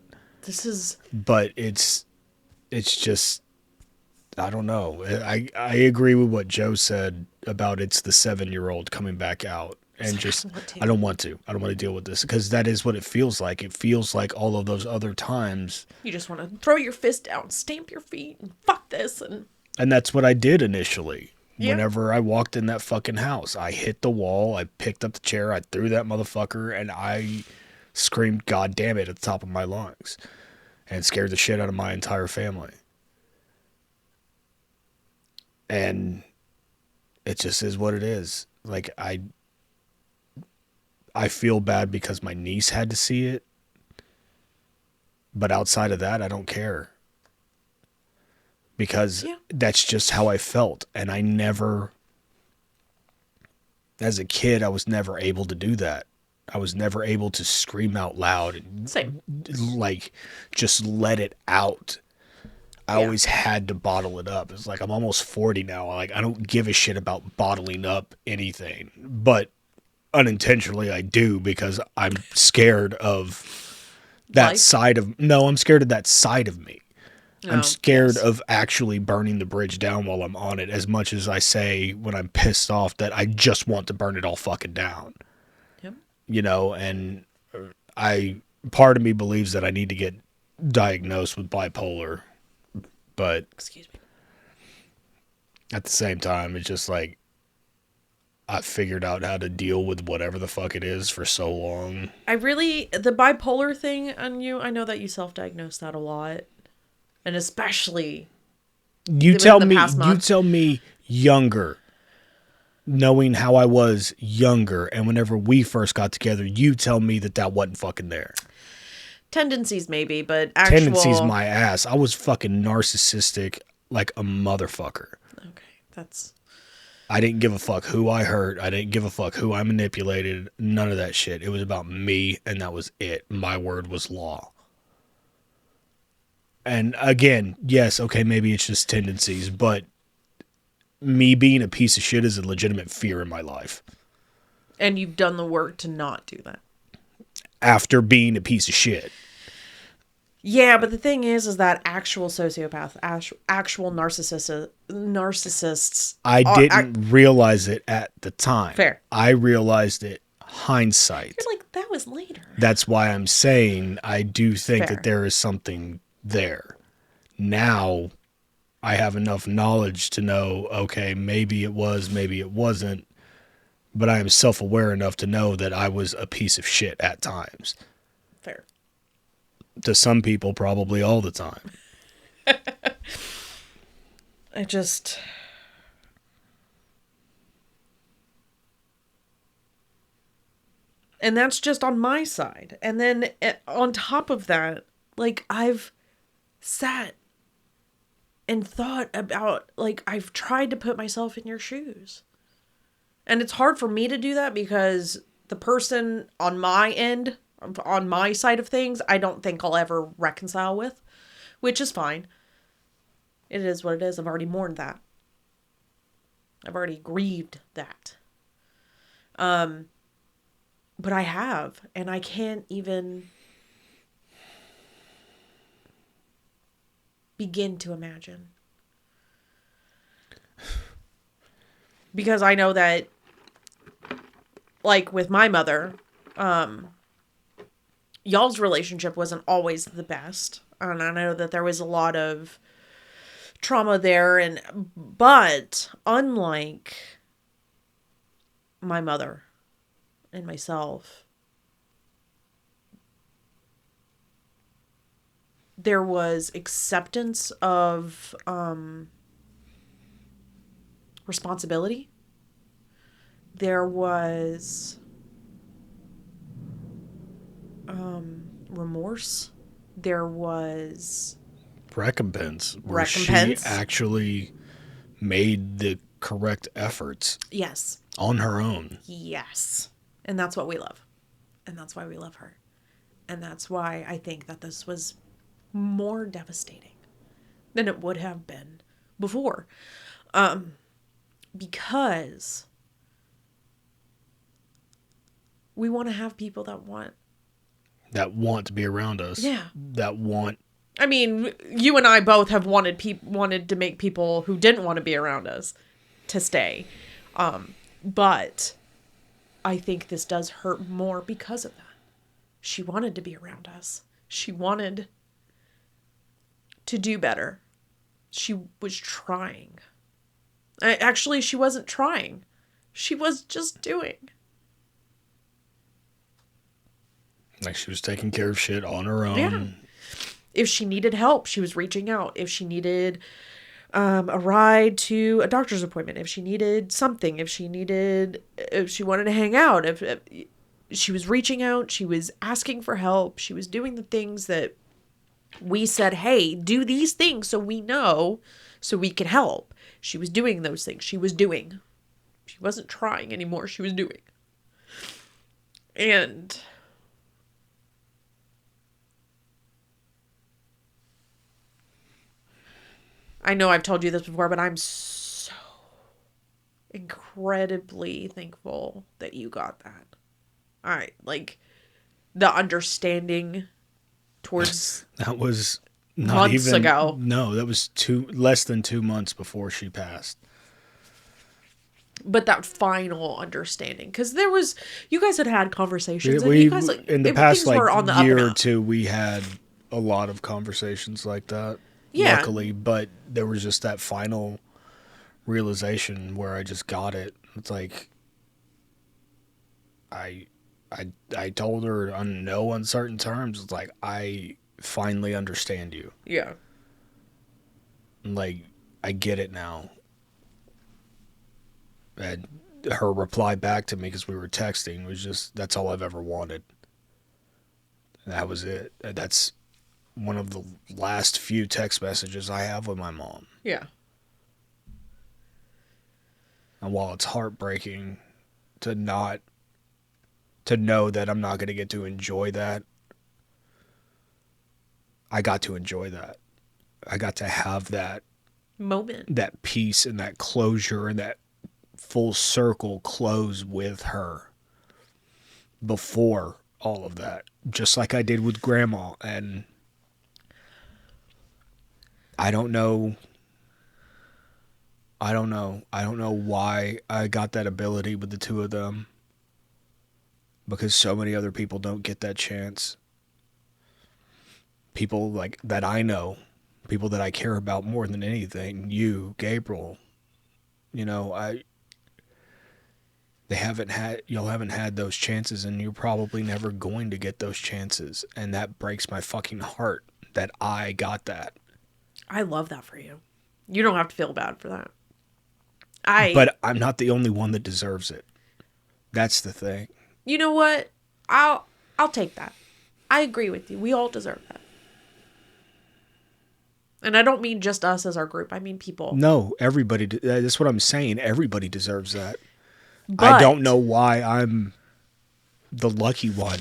But it's just, I don't know. I agree with what Joe said about it's the 7-year-old coming back out and just, I don't want to deal with this because that is what it feels like. It feels like all of those other times. You just want to throw your fist down, stamp your feet and fuck this. And that's what I did initially. Yeah. Whenever I walked in that fucking house, I hit the wall, I picked up the chair, I threw that motherfucker, and I screamed, God damn it, at the top of my lungs. And it scared the shit out of my entire family. And it just is what it is. Like, I feel bad because my niece had to see it. But outside of that, I don't care. Because that's just how I felt. And I never, as a kid, I was never able to do that. I was never able to scream out loud and Same. like just let it out. I Yeah. always had to bottle it up. It's like I'm almost 40 now. Like I don't give a shit about bottling up anything, but unintentionally I do because I'm scared of that Life? side of no, I'm scared of that side of me. I'm Oh, scared yes. of actually burning the bridge down while I'm on it, as much as I say when I'm pissed off that I just want to burn it all fucking down. Yep. You know, and I part of me believes that I need to get diagnosed with bipolar, but Excuse me. at the same time it's just like I figured out how to deal with whatever the fuck it is for so long. The bipolar thing on you, I know that you self-diagnosed that a lot. And especially You within the you past month. tell me younger, knowing how I was younger, and whenever we first got together, you tell me that wasn't fucking there. Tendencies maybe, but Tendencies my ass. I was fucking narcissistic like a motherfucker. Okay, that's... I didn't give a fuck who I hurt. I didn't give a fuck who I manipulated. None of that shit. It was about me, and that was it. My word was law. And again, yes, okay, maybe it's just tendencies, but me being a piece of shit is a legitimate fear in my life. And you've done the work to not do that. After being a piece of shit. Yeah, but the thing is that actual sociopath, actual narcissists... I didn't realize it at the time. Fair. I realized it hindsight. You're like, that was later. That's why I'm saying I do think Fair. that there is something there. Now I have enough knowledge to know, okay, maybe it was, maybe it wasn't, but I am self-aware enough to know that I was a piece of shit at times. Fair. To some people, probably all the time. I just... And that's just on my side. And then on top of that, like, I've sat and thought about, like, I've tried to put myself in your shoes. And it's hard for me to do that because the person on my end, on my side of things, I don't think I'll ever reconcile with, which is fine. It is what it is. I've already mourned that. I've already grieved that. But I have, and I can't even begin to imagine. Because I know that, like with my mother, y'all's relationship wasn't always the best. And I know that there was a lot of trauma there, but unlike my mother and myself, there was acceptance of responsibility. There was remorse. There was Recompense. Where recompense. she actually made the correct efforts. Yes. On her own. Yes. And that's what we love. And that's why we love her. And that's why I think that this was more devastating than it would have been before. Because we want to have people that want to be around us. Yeah. That want. I mean, you and I both have wanted to make people who didn't want to be around us to stay. But I think this does hurt more because of that. She wanted to be around us. She wanted to do better. She was trying. Actually, she wasn't trying. She was just doing. Like she was taking care of shit on her own. Yeah. If she needed help, she was reaching out. If she needed a ride to a doctor's appointment, if she needed something, if she wanted to hang out, if she was reaching out, she was asking for help, she was doing the things that we said, hey, do these things so we know, so we can help. She was doing those things. She was doing. She wasn't trying anymore. She was doing. And I know I've told you this before, but I'm so incredibly thankful that you got that. All right, like the understanding towards That was not months even. ago. No, that was less than 2 months before she passed. But that final understanding, because there was, you guys had conversations, and We you guys, like, in the past things were on the up year and or up. two, we had a lot of conversations like that. Yeah. Luckily, but there was just that final realization where I just got it. It's like I I told her on no uncertain terms. It's like I finally understand you. Yeah. Like I get it now. And her reply back to me, because we were texting, was just, that's all I've ever wanted. And that was it. That's one of the last few text messages I have with my mom. Yeah. And while it's heartbreaking to know that I'm not going to get to enjoy that, I got to enjoy that. I got to have that Moment. that peace and that closure and that full circle close with her before all of that, just like I did with Grandma. And I don't know why I got that ability with the two of them, because so many other people don't get that chance. People like that I know, people that I care about more than anything, you, Gabriel, y'all haven't had those chances, and you're probably never going to get those chances. And that breaks my fucking heart that I got that. I love that for you. You don't have to feel bad for that. But I'm not the only one that deserves it. That's the thing. You know what? I'll take that. I agree with you. We all deserve that. And I don't mean just us as our group. I mean people. No, everybody. That's what I'm saying. Everybody deserves that. But I don't know why I'm the lucky one.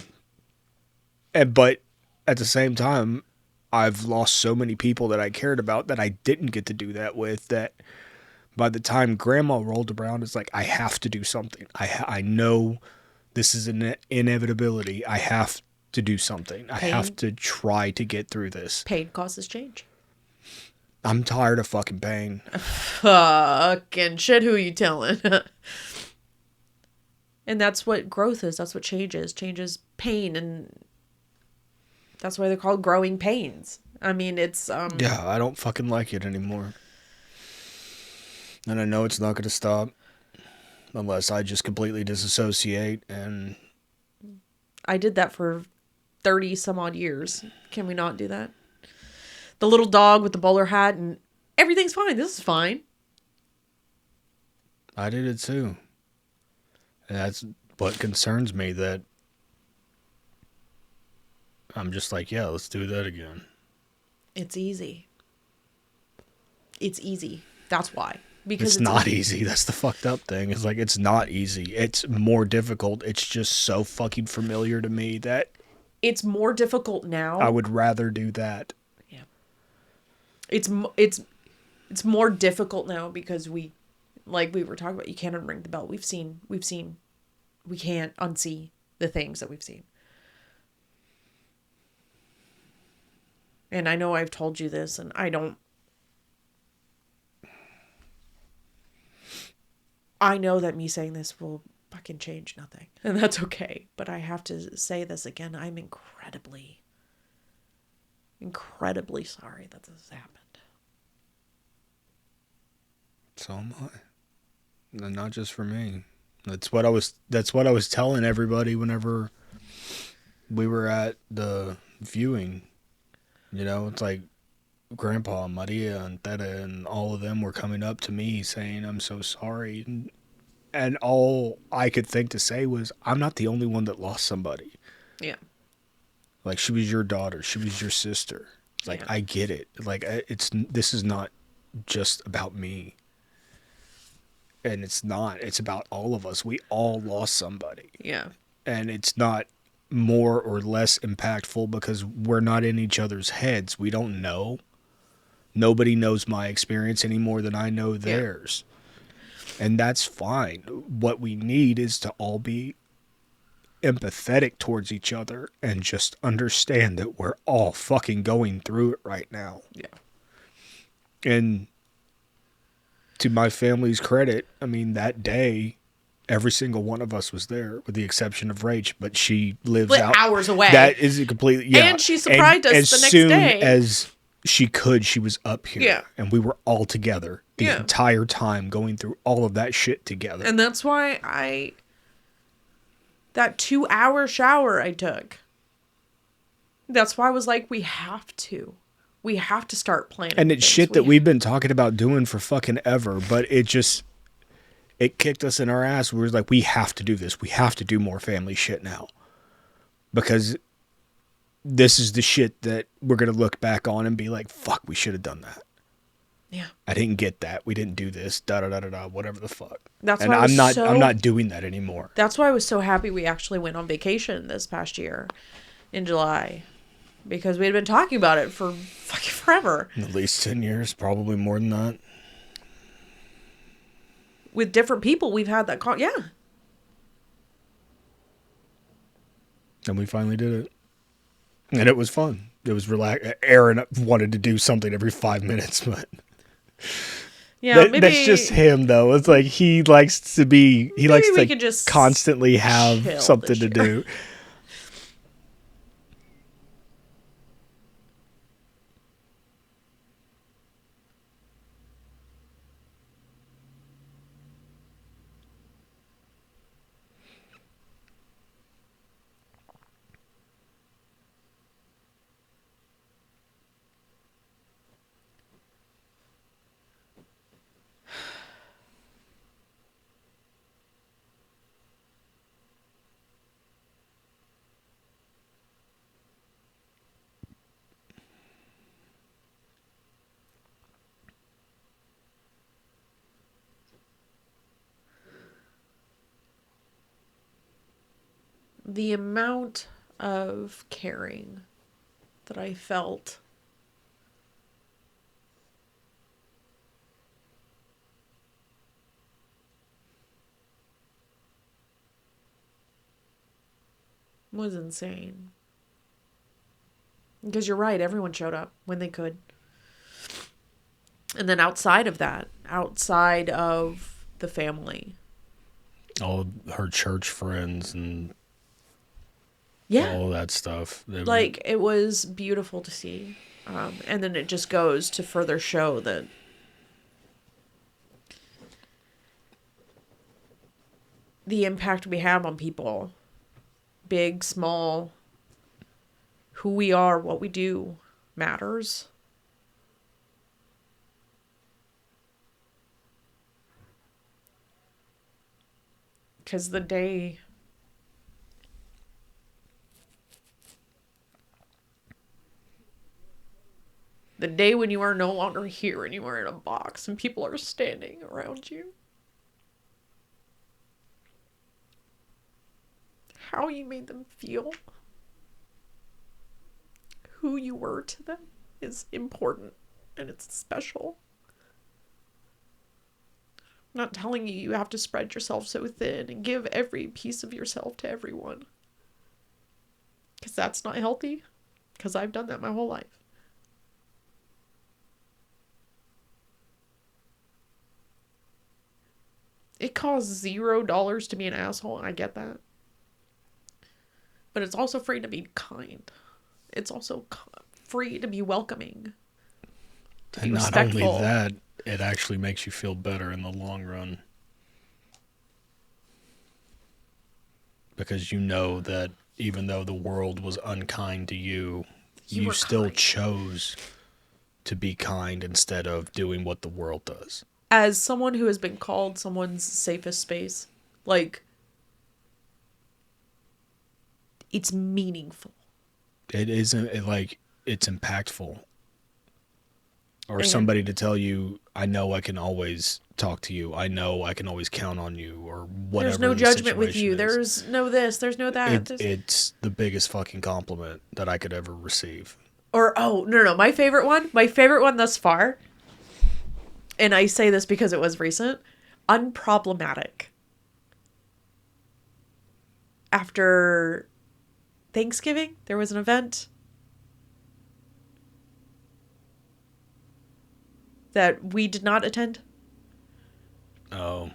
But at the same time, I've lost so many people that I cared about that I didn't get to do that with, that by the time Grandma rolled around, it's like, I have to do something. I know this is an inevitability. I have to do something. I have to try to get through this. Pain causes change. I'm tired of fucking pain. Fucking shit, who you telling? And that's what growth is. That's what change is. Change is pain, and that's why they're called growing pains. I mean, it's Yeah, I don't fucking like it anymore. And I know it's not going to stop unless I just completely disassociate. And I did that for 30 some odd years. Can we not do that? The little dog with the bowler hat and everything's fine. This is fine. I did it too. And that's what concerns me, that I'm just like, yeah, let's do that again. It's easy. It's easy. That's why. Because It's not easy. That's the fucked up thing. It's like, it's not easy. It's more difficult. It's just so fucking familiar to me that it's more difficult now. I would rather do that. Yeah. It's more difficult now because we, like we were talking about, you can't unring the bell. We've seen, we can't unsee the things that we've seen. And I know I've told you this, and I know that me saying this will fucking change nothing. And that's okay. But I have to say this again. I'm incredibly, incredibly sorry that this has happened. So am I. And not just for me. That's what I was telling everybody whenever we were at the viewing. It's like Grandpa, Maria, and Theta, and all of them were coming up to me saying, I'm so sorry. And all I could think to say was, I'm not the only one that lost somebody. Yeah. Like, she was your daughter. She was your sister. Like, yeah. I get it. Like, this is not just about me. And it's not. It's about all of us. We all lost somebody. Yeah. And it's not more or less impactful because we're not in each other's heads. We don't know. Nobody knows my experience any more than I know theirs. And that's fine. What we need is to all be empathetic towards each other and just understand that we're all fucking going through it right now. Yeah. And to my family's credit, I mean, that day, every single one of us was there, with the exception of Rach, but she lives out hours away. That is a completely, yeah. And she surprised us the next day. As soon as she could, she was up here. Yeah. And we were all together the entire time going through all of that shit together. And that's why that 2-hour shower I took, that's why I was like, we have to start planning. And it's shit that we've been talking about doing for fucking ever, but it kicked us in our ass. We were like, we have to do this. We have to do more family shit now. Because this is the shit that we're going to look back on and be like, fuck, we should have done that. Yeah. I didn't get that. We didn't do this. Whatever the fuck. That's and why I'm not doing that anymore. That's why I was so happy we actually went on vacation this past year in July. Because we had been talking about it for fucking forever. At least 10 years, probably more than that. With different people, we've had that yeah. And we finally did it. And it was fun. It was Aaron wanted to do something every 5 minutes, but yeah, maybe that's just him though. It's like he likes to just constantly have something to do. The amount of caring that I felt was insane. Because you're right, everyone showed up when they could. And then outside of that, outside of the family, all her church friends and all that stuff. It was beautiful to see. And then it just goes to further show that the impact we have on people, big, small, who we are, what we do, matters. Because the day when you are no longer here and you are in a box and people are standing around you, how you made them feel, who you were to them is important and it's special. I'm not telling you you have to spread yourself so thin and give every piece of yourself to everyone. Because that's not healthy. Because I've done that my whole life. It costs $0 to be an asshole, and I get that. But it's also free to be kind. It's also free to be welcoming. To be respectful. Not only that, it actually makes you feel better in the long run. Because you know that even though the world was unkind to you, you still kind. Chose to be kind instead of doing what the world does. As someone who has been called someone's safest space, it's meaningful. It isn't it's impactful. Or somebody to tell you, I know I can always talk to you. I know I can always count on you, or whatever. There's no the judgment with situation you. is. There's no this. There's no that. It's the biggest fucking compliment that I could ever receive. Or, oh, no. My favorite one thus far, and I say this because it was recent, unproblematic. After Thanksgiving, there was an event that we did not attend. Oh.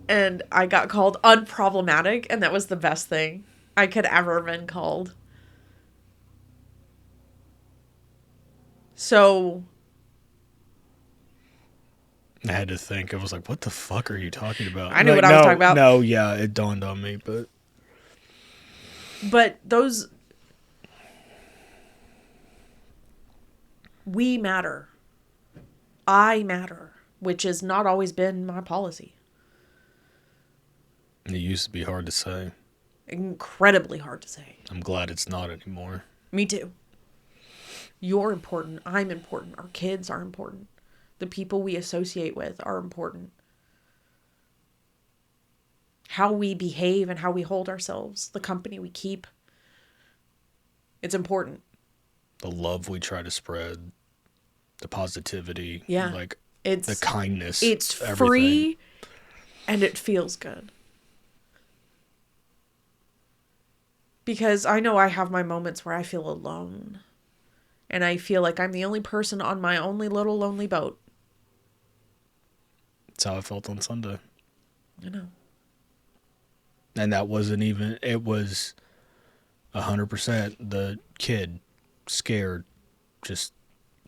And I got called unproblematic, and that was the best thing I could ever have been called. So I had to think. I was like, what the fuck are you talking about? I knew what I was talking about. No, yeah, it dawned on me, But those... We matter. I matter. Which has not always been my policy. it used to be hard to say. Incredibly hard to say. I'm glad it's not anymore. Me too. You're important. I'm important. Our kids are important. The people we associate with are important. How we behave and how we hold ourselves, the company we keep. It's important. The love we try to spread, the positivity, Yeah. like It's the kindness. It's everything. free and it feels good. Because I know I have my moments where I feel alone. And I feel like I'm the only person on my only little lonely boat. That's how I felt on Sunday. I know. And that wasn't even, it was 100% the kid scared, just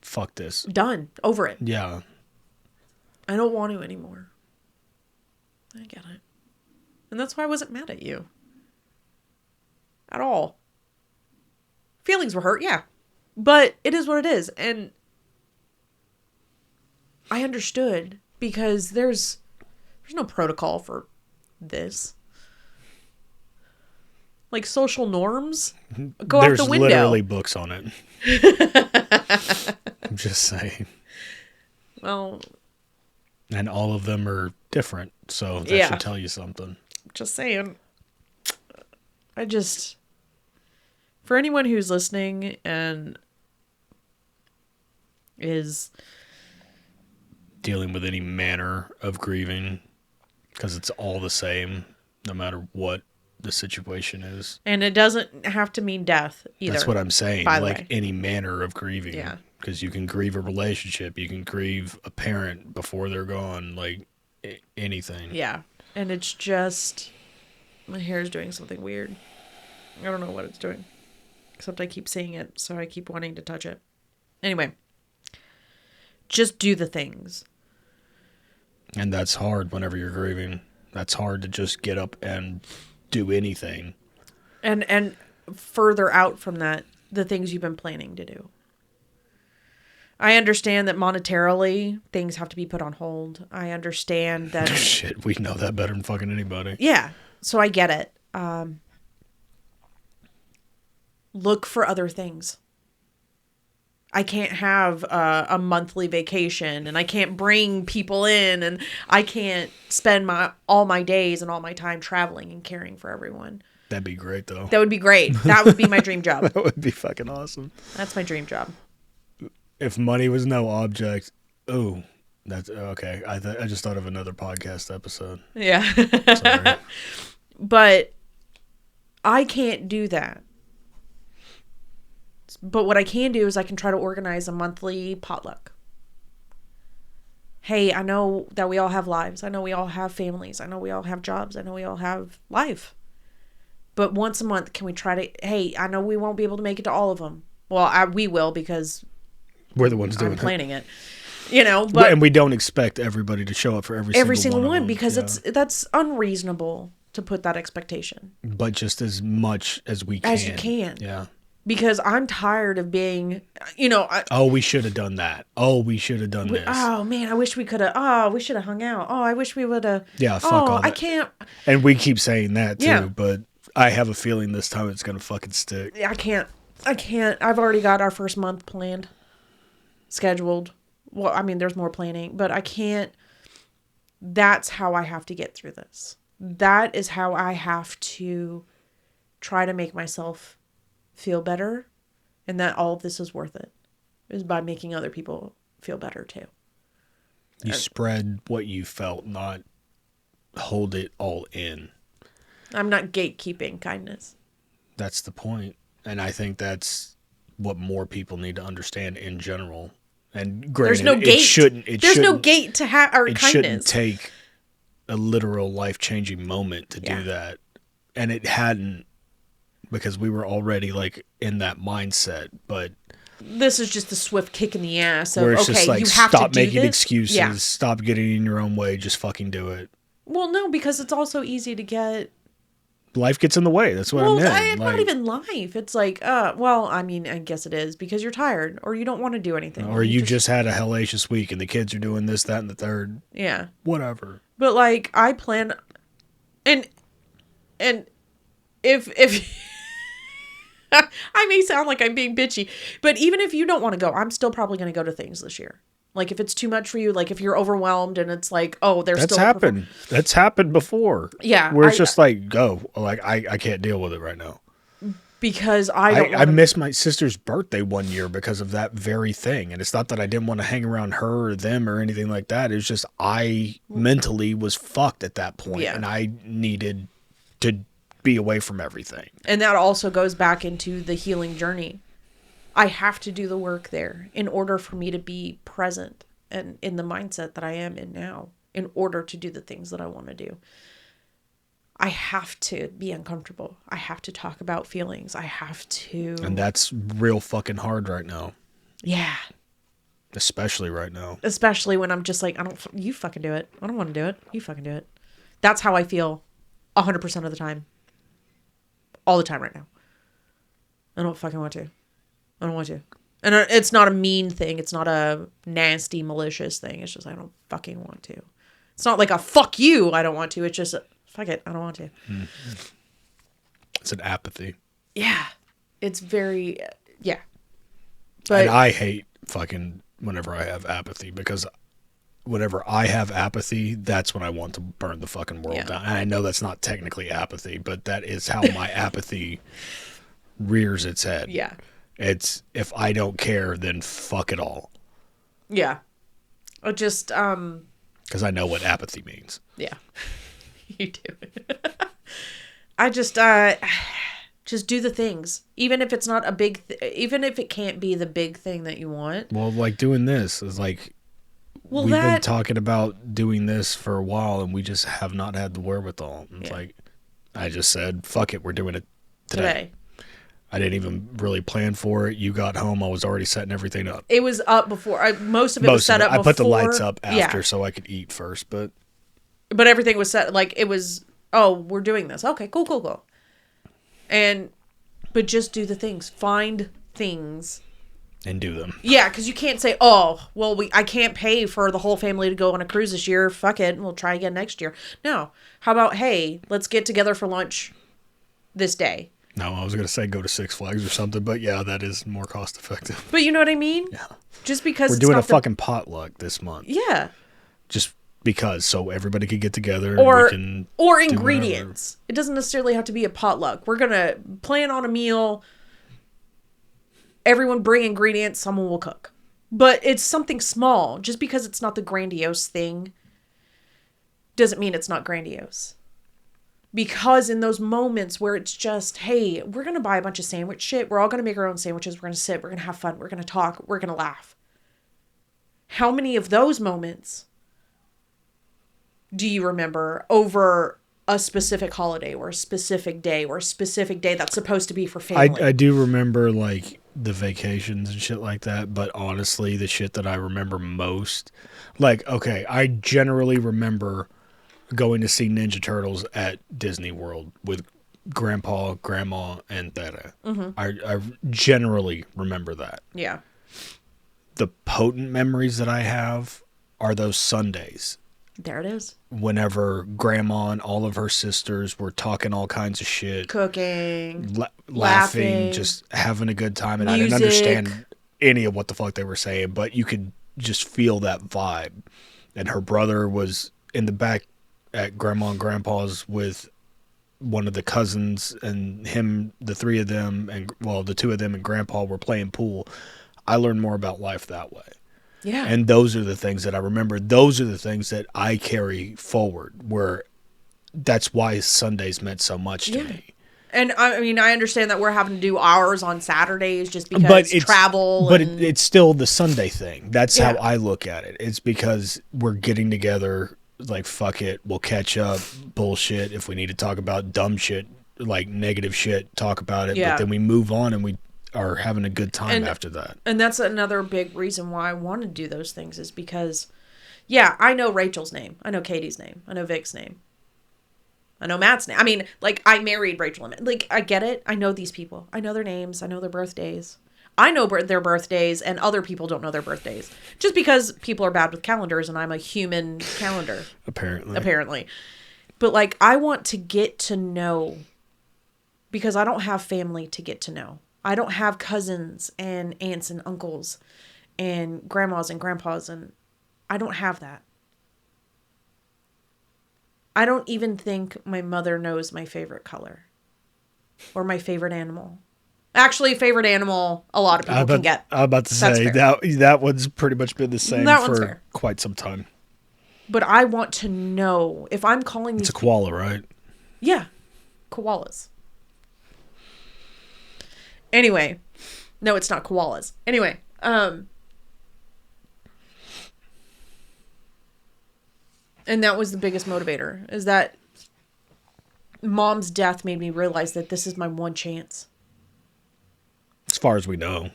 fuck this. Done. Over it. Yeah. I don't want to anymore. I get it. And that's why I wasn't mad at you. At all. Feelings were hurt, yeah. But it is what it is. And I understood because there's no protocol for this. Like social norms go out the window. There's literally books on it. I'm just saying. Well, and all of them are different, so that should tell you something. Just saying. For anyone who's listening and is dealing with any manner of grieving, because it's all the same, no matter what the situation is. And it doesn't have to mean death either. That's what I'm saying. By the like way. any manner of grieving. Yeah. Because you can grieve a relationship, you can grieve a parent before they're gone, like anything. Yeah. And it's just, my hair is doing something weird. I don't know what it's doing. Except I keep seeing it, so I keep wanting to touch it. Anyway. Just do the things. And that's hard whenever you're grieving. That's hard to just get up and do anything. And further out from that, the things you've been planning to do. I understand that monetarily, things have to be put on hold. I understand that... Shit, we know that better than fucking anybody. Yeah, so I get it. Look for other things. I can't have a monthly vacation, and I can't bring people in, and I can't spend all my days and all my time traveling and caring for everyone. That'd be great, though. That would be great. That would be my dream job. That would be fucking awesome. That's my dream job. If money was no object, oh, that's okay. I just thought of another podcast episode. Yeah. Sorry. But I can't do that. But what I can do is I can try to organize a monthly potluck. Hey, I know that we all have lives. I know we all have families. I know we all have jobs. I know we all have life. But once a month, can we try to... Hey, I know we won't be able to make it to all of them. Well, we will because... We're the ones doing I'm planning it. You know, but... And we don't expect everybody to show up for every single one because that's unreasonable to put that expectation. But just as much as we can. As you can. Yeah. Because I'm tired of being, we should have done that. Oh, we should have done this. Oh, man, I wish we could have. Oh, we should have hung out. Oh, I wish we would have. Yeah, fuck all that. I can't. And we keep saying that, too. Yeah. But I have a feeling this time it's going to fucking stick. I can't. I've already got our first month planned, scheduled, well, I mean, there's more planning, but I can't. That's how I have to get through this. That is how I have to try to make myself feel better, and that all of this is worth it, is by making other people feel better too. You spread what you felt, not hold it all in. I'm not gatekeeping kindness. That's the point. And I think that's what more people need to understand in general. And granted, There's no gate. There's no gate to our it kindness. shouldn't take a literal life-changing moment to do that. And it hadn't, because we were already like in that mindset. But this is just the swift kick in the ass of, where it's okay, just like, you have stop to do making this. excuses, Yeah. stop getting in your own way, just fucking do it. Well, no, because it's also easy to get. Life gets in the way. That's what I meant. It's not even life. It's like, well, I mean, I guess it is, because you're tired or you don't want to do anything. Or you just had a hellacious week and the kids are doing this, that, and the third. Yeah. Whatever. But like, I plan, and if I may sound like I'm being bitchy, but even if you don't want to go, I'm still probably going to go to things this year. Like, if it's too much for you, like if you're overwhelmed and it's like, oh, there's That's still happened. That's happened before. Yeah. Where it's just like, go. Like, I can't deal with it right now. Because I I missed my sister's birthday one year because of that very thing. And it's not that I didn't want to hang around her or them or anything like that. It was just I mentally was fucked at that point, and I needed to be away from everything. And that also goes back into the healing journey. I have to do the work there in order for me to be present and in the mindset that I am in now, in order to do the things that I want to do. I have to be uncomfortable. I have to talk about feelings. I have to. And that's real fucking hard right now. Yeah. Especially right now. Especially when I'm just like, you fucking do it. I don't want to do it. You fucking do it. That's how I feel 100% of the time. All the time right now. I don't fucking want to. I don't want to. And it's not a mean thing. It's not a nasty, malicious thing. It's just I don't fucking want to. It's not like a fuck you, I don't want to. It's just, fuck it, I don't want to. It's an apathy. Yeah. It's very, yeah. But and I hate fucking whenever I have apathy, because whenever I have apathy, that's when I want to burn the fucking world down. And I know that's not technically apathy, but that is how my apathy rears its head. Yeah. It's, if I don't care, then fuck it all. Yeah. I just, because I know what apathy means. Yeah. You do. I just do the things. Even if it's not a big, even if it can't be the big thing that you want. Well, like doing this is like, we've been talking about doing this for a while and we just have not had the wherewithal. It's like, I just said, fuck it, we're doing it today. I didn't even really plan for it. You got home, I was already setting everything up. It was up before. Most of it was set up before. I put the lights up after so I could eat first, but everything was set, like, it was, oh, we're doing this. Okay, cool. But just do the things. Find things. And do them. Yeah, because you can't say, oh, well, I can't pay for the whole family to go on a cruise this year. Fuck it, we'll try again next year. No. How about, hey, let's get together for lunch this day. No, I was going to say go to Six Flags or something, but yeah, that is more cost effective. But you know what I mean? Yeah. Just because we're doing a fucking potluck this month. Yeah. Just because, so everybody could get together or and or ingredients. It doesn't necessarily have to be a potluck. We're going to plan on a meal. Everyone bring ingredients, someone will cook. But it's something small. Just because it's not the grandiose thing doesn't mean it's not grandiose. Because in those moments where it's just, hey, we're going to buy a bunch of sandwich shit. We're all going to make our own sandwiches. We're going to sit. We're going to have fun. We're going to talk. We're going to laugh. How many of those moments do you remember over a specific holiday or a specific day or a specific day that's supposed to be for family? I do remember, like, the vacations and shit like that. But honestly, the shit that I remember most, like, okay, I generally remember going to see Ninja Turtles at Disney World with Grandpa, Grandma, and Theta. Mm-hmm. I generally remember that. Yeah. The potent memories that I have are those Sundays. There it is. Whenever Grandma and all of her sisters were talking all kinds of shit. Cooking. Laughing, just having a good time. And music. I didn't understand any of what the fuck they were saying, but you could just feel that vibe. And her brother was in the back at Grandma and Grandpa's with one of the cousins, and him, the three of them, and well, the two of them and Grandpa were playing pool. I learned more about life that way. Yeah. And those are the things that I remember. Those are the things that I carry forward, where that's why Sundays meant so much to me. And I mean, I understand that we're having to do ours on Saturdays just because But it's travel. But and... it's still the Sunday thing. That's Yeah. how I look at it. It's because we're getting together, like, fuck it, we'll catch up, bullshit. If we need to talk about dumb shit, like negative shit, talk about it. Yeah. But then we move on and we are having a good time after that. And that's another big reason why I want to do those things, is because, yeah, I know Rachel's name. I know Katie's name. I know Vic's name. I know Matt's name. I mean, like, I married Rachel and Matt. Like, I get it. I know these people. I know their names. I know their birthdays. I know their birthdays, and other people don't know their birthdays. Just because people are bad with calendars, and I'm a human calendar. Apparently. But, like, I want to get to know, because I don't have family to get to know. I don't have cousins and aunts and uncles and grandmas and grandpas, and I don't have that. I don't even think my mother knows my favorite color or my favorite animal. Actually, favorite animal, a lot of people can get. I'm about to say that one's pretty much been the same for quite some time. But I want to know if I'm calling these. It's a koala, right? Yeah, koalas. Anyway, no, it's not koalas. Anyway, and that was the biggest motivator, is that Mom's death made me realize that this is my one chance. As far as we know.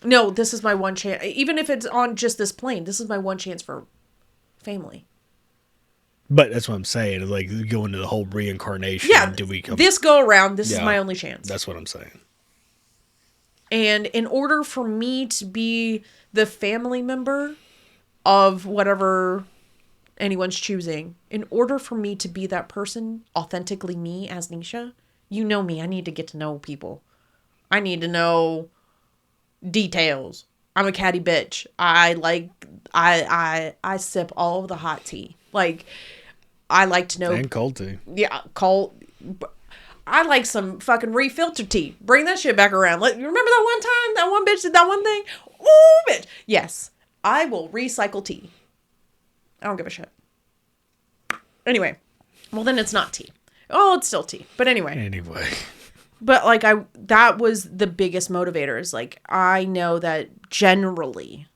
No, this is my one chance. Even if it's on just this plane, this is my one chance for family. But that's what I'm saying. Like, going to the whole reincarnation. Yeah, this go around, this is my only chance. That's what I'm saying. And in order for me to be the family member of whatever anyone's choosing, in order for me to be that person, authentically me as Nisha, you know me, I need to get to know people. I need to know details. I'm a catty bitch. I sip all of the hot tea. Like, I like to know. And cold tea. Yeah, cold. I like some fucking refiltered tea. Bring that shit back around. Remember that one time that one bitch did that one thing? Ooh, bitch. Yes, I will recycle tea. I don't give a shit. Anyway, well, then it's not tea. Oh, it's still tea. But anyway. But like, that was the biggest motivator, is like, I know that generally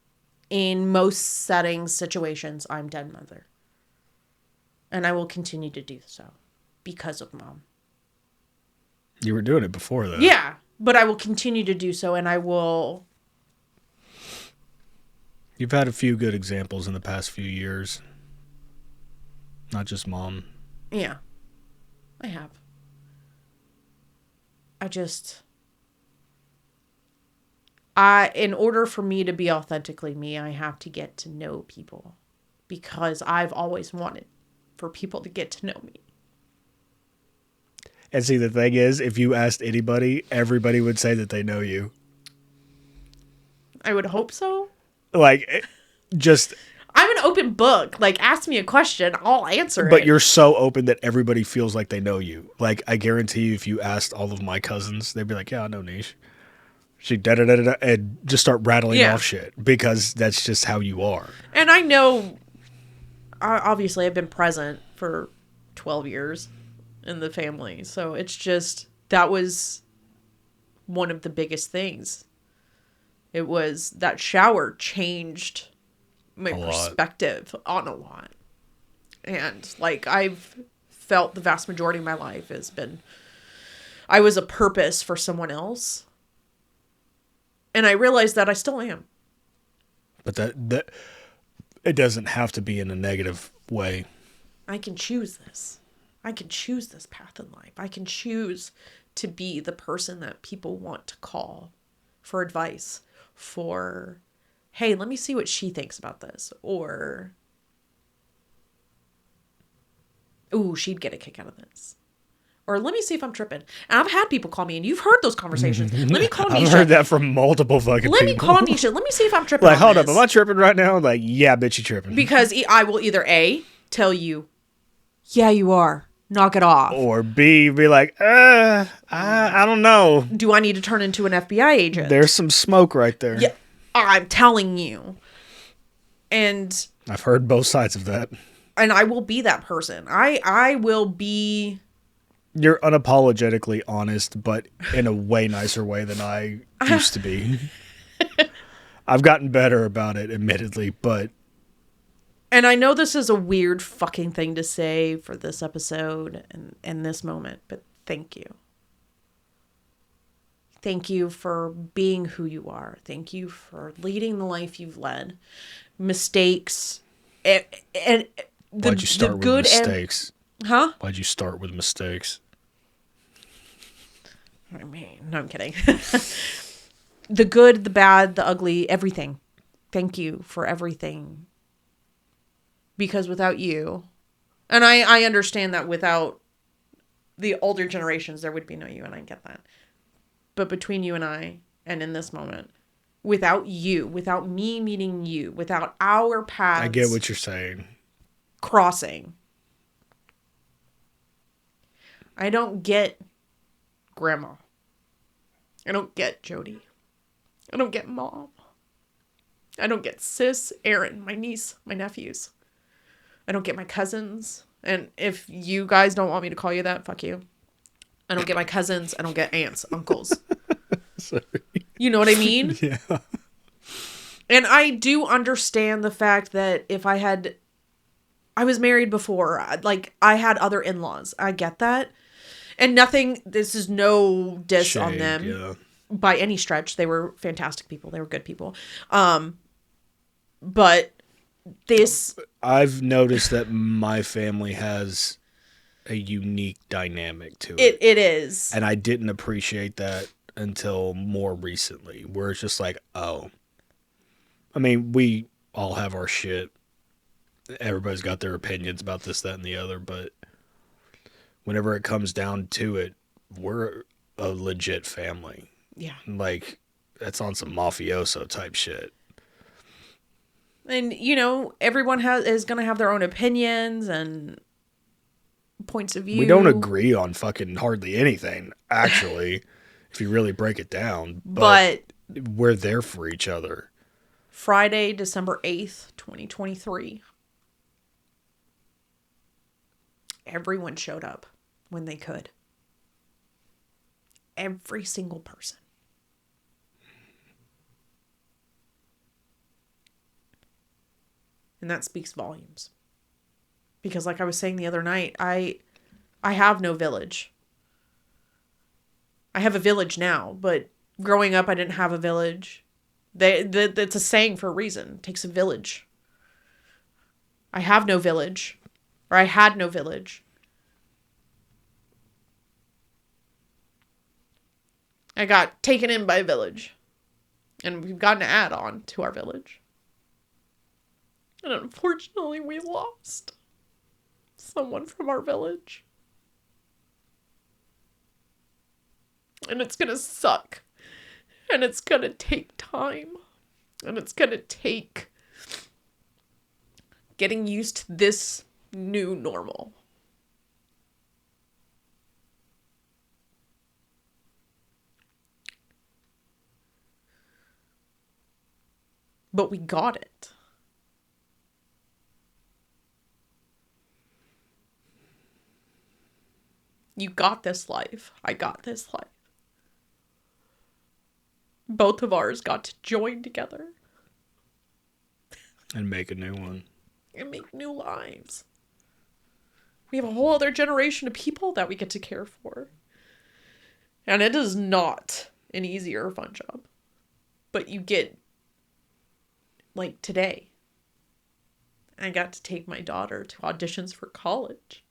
in most settings, situations, I'm dead mother. And I will continue to do so because of Mom. You were doing it before that. Yeah, but I will continue to do so, and I will. You've had a few good examples in the past few years. Not just Mom. Yeah, I have. In order for me to be authentically me, I have to get to know people, because I've always wanted for people to get to know me. And see, the thing is, if you asked anybody, everybody would say that they know you. I would hope so. Like, just... I'm an open book. Like, ask me a question, I'll answer it. But you're so open that everybody feels like they know you. Like, I guarantee you, if you asked all of my cousins, they'd be like, yeah, I know Neish. She da-da-da-da-da, and just start rattling off shit, because that's just how you are. And I know, obviously, I've been present for 12 years in the family. So it's just, that was one of the biggest things. It was, that shower changed my perspective on a lot. And like, I've felt the vast majority of my life has been, I was a purpose for someone else. And I realized that I still am. But that it doesn't have to be in a negative way. I can choose this. I can choose this path in life. I can choose to be the person that people want to call for advice, for, hey, let me see what she thinks about this. Or, ooh, she'd get a kick out of this. Or let me see if I'm tripping. And I've had people call me, and you've heard those conversations. Let me call Nisha. I've heard that from multiple fucking Let me people. call Nisha. Let me see if I'm tripping Like, on hold this. up, am I tripping right now? Like, yeah, bitch, you tripping. Because I will either A, tell you, yeah, you are. Knock it off. Or B, be like, I don't know. Do I need to turn into an FBI agent? There's some smoke right there. Yeah, I'm telling you. And I've heard both sides of that. I will be that person. I will be... You're unapologetically honest, but in a way nicer way than I used to be. I've gotten better about it, admittedly, but... And I know this is a weird fucking thing to say for this episode and this moment, but thank you. Thank you for being who you are. Thank you for leading the life you've led. Mistakes. And Why'd you start with mistakes? Huh? Why'd you start with mistakes? I mean, no, I'm kidding. The good, the bad, the ugly, everything. Thank you for everything. Because without you, and I understand that without the older generations, there would be no you, and I get that. But between you and I, and in this moment, without you, without me meeting you, without our paths... I get what you're saying. ...crossing. I don't get Grandma. I don't get Jody. I don't get Mom. I don't get Sis, Aaron, my niece, my nephews. I don't get my cousins. And if you guys don't want me to call you that, fuck you. I don't get my cousins. I don't get aunts, uncles. Sorry. You know what I mean? Yeah. And I do understand the fact that if I was married before, like I had other in-laws. I get that. And this is no diss on them by any stretch. They were fantastic people. They were good people. But I've noticed that my family has a unique dynamic to it. It is. And I didn't appreciate that until more recently, where it's just like, oh. I mean, we all have our shit. Everybody's got their opinions about this, that, and the other, but whenever it comes down to it, we're a legit family. Yeah. Like, that's on some mafioso type shit. And, you know, everyone is going to have their own opinions and points of view. We don't agree on fucking hardly anything, actually, if you really break it down. But we're there for each other. Friday, December 8th, 2023. Everyone showed up when they could. Every single person. And that speaks volumes. Because like I was saying the other night, I have no village. I have a village now, but growing up I didn't have a village. It's a saying for a reason. It takes a village. I have no village. Or I had no village. I got taken in by a village. And we've gotten an add-on to our village. And unfortunately, we lost someone from our village. And it's going to suck. And it's going to take time. And it's going to take getting used to this new normal. But we got it. You got this life. I got this life. Both of ours got to join together. And make a new one. And make new lives. We have a whole other generation of people that we get to care for. And it is not an easy or fun job. But you get, like today, I got to take my daughter to auditions for college.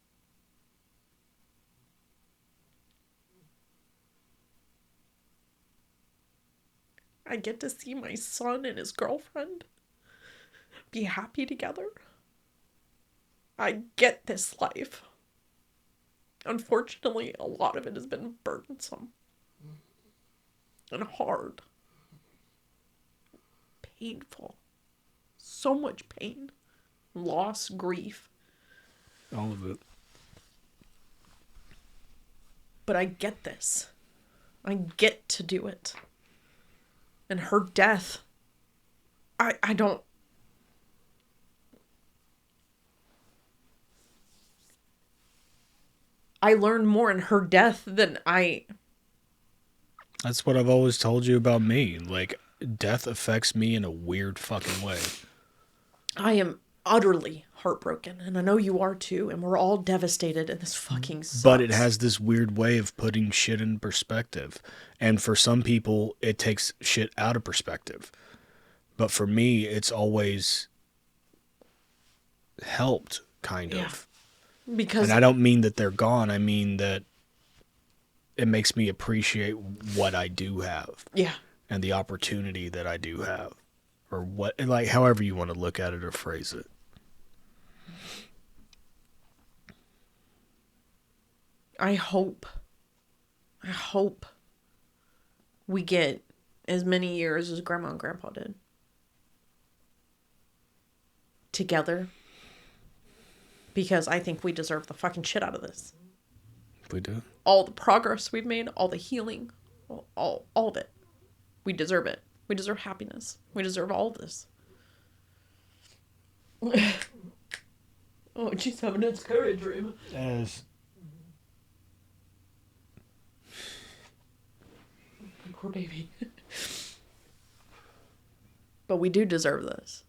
I get to see my son and his girlfriend be happy together. I get this life. Unfortunately, a lot of it has been burdensome and hard, painful, so much pain, loss, grief. All of it. But I get this. I get to do it. And her death, I don't... I learned more in her death than I... That's what I've always told you about me. Like, death affects me in a weird fucking way. I am utterly heartbroken, and I know you are too, and we're all devastated, and this fucking sucks. But it has this weird way of putting shit in perspective. And for some people, it takes shit out of perspective. But for me, it's always helped, kind of. Because... And I don't mean that they're gone. I mean that it makes me appreciate what I do have. Yeah. And the opportunity that I do have. Or what, like, however you want to look at it or phrase it. I hope we get as many years as Grandma and Grandpa did. Together. Because I think we deserve the fucking shit out of this. We do. All the progress we've made, all the healing, all of it. We deserve it. We deserve happiness. We deserve all of this. Oh, she's having a scary dream. As Poor baby. But we do deserve this.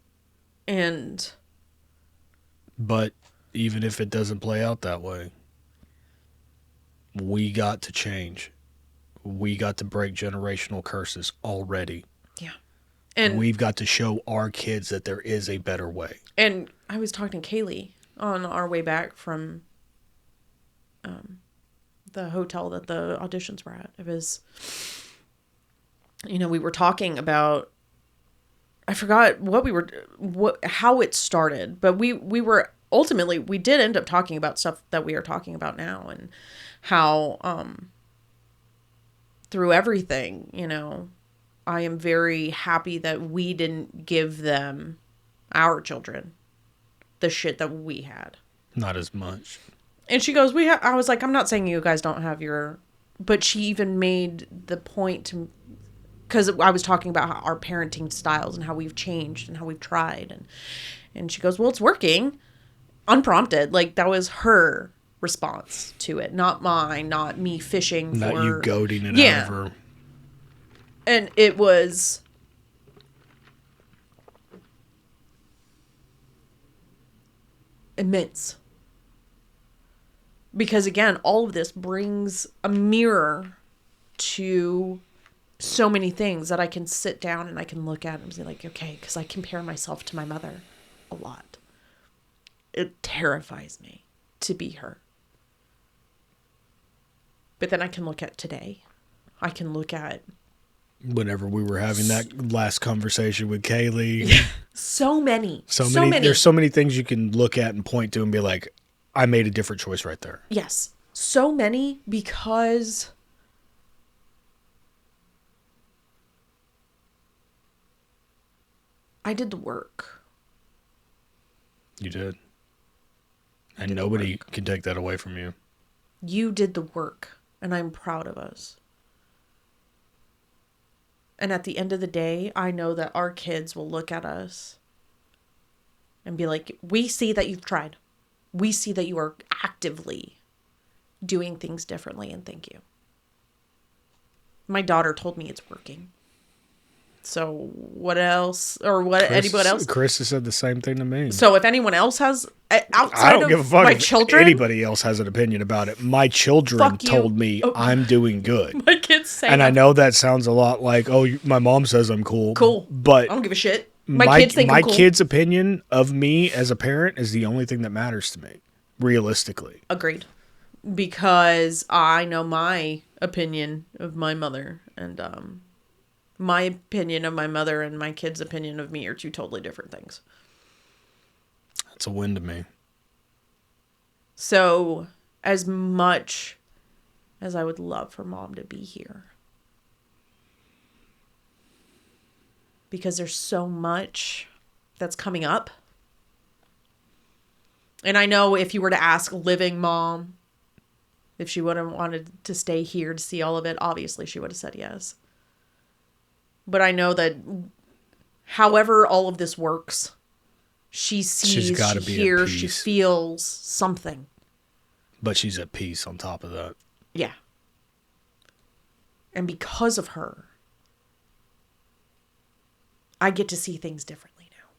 But even if it doesn't play out that way, we got to change. We got to break generational curses already. Yeah. And we've got to show our kids that there is a better way. And I was talking to Kaylee on our way back from the hotel that the auditions were at. It was, we were talking about, I forgot how it started, but we were ultimately, we did end up talking about stuff that we are talking about now, and how through everything, I am very happy that we didn't give them, our children, the shit that we had. Not as much. And she goes, I was like, I'm not saying you guys don't have but she even made the point to, because I was talking about our parenting styles and how we've changed and how we've tried. And she goes, well, it's working. Unprompted. Like, that was her response to it, not mine, not me fishing not for... you goading it out of her. And it was... immense. Because, again, all of this brings a mirror to so many things that I can sit down and I can look at and be like, okay, because I compare myself to my mother a lot. It terrifies me to be her. But then I can look at today. I can look at... whenever we were having that last conversation with Kaylee. Yeah. So many. There's so many things you can look at and point to and be like, I made a different choice right there. Yes. So many, because I did the work. You did. And nobody can take that away from you. You did the work, and I'm proud of us. And at the end of the day, I know that our kids will look at us and be like, we see that you've tried. We see that you are actively doing things differently, and thank you. My daughter told me it's working. So what else, or anybody else? Chris has said the same thing to me. So if anyone else has, outside I don't give a fuck my if children, anybody else has an opinion about it. My children told me I'm doing good. My kids say, and I know that sounds a lot like, my mom says I'm cool. Cool. But I don't give a shit. My kids think I'm cool. My kid's opinion of me as a parent is the only thing that matters to me, realistically. Agreed. Because I know my opinion of my mother, and my opinion of my mother and my kid's opinion of me are two totally different things. That's a win to me. So as much as I would love for Mom to be here. Because there's so much that's coming up. And I know if you were to ask living Mom if she would have wanted to stay here to see all of it, obviously she would have said yes. But I know that however all of this works, she sees, she hears, she feels something. But she's at peace on top of that. Yeah. And because of her, I get to see things differently now.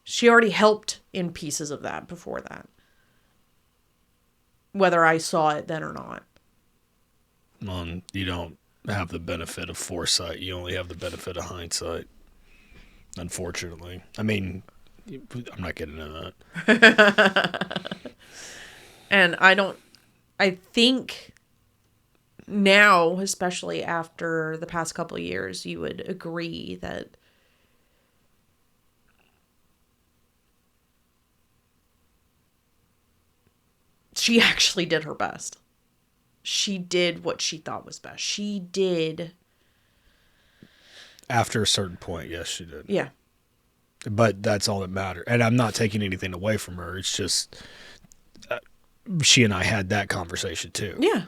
She already helped in pieces of that before that. Whether I saw it then or not. Well, you don't have the benefit of foresight. You only have the benefit of hindsight. Unfortunately. I mean, I'm not getting into that. And I think now, especially after the past couple of years, you would agree that she actually did her best. She did what she thought was best. She did. After a certain point, yes, she did. Yeah. But that's all that mattered. And I'm not taking anything away from her. It's just she and I had that conversation too. Yeah.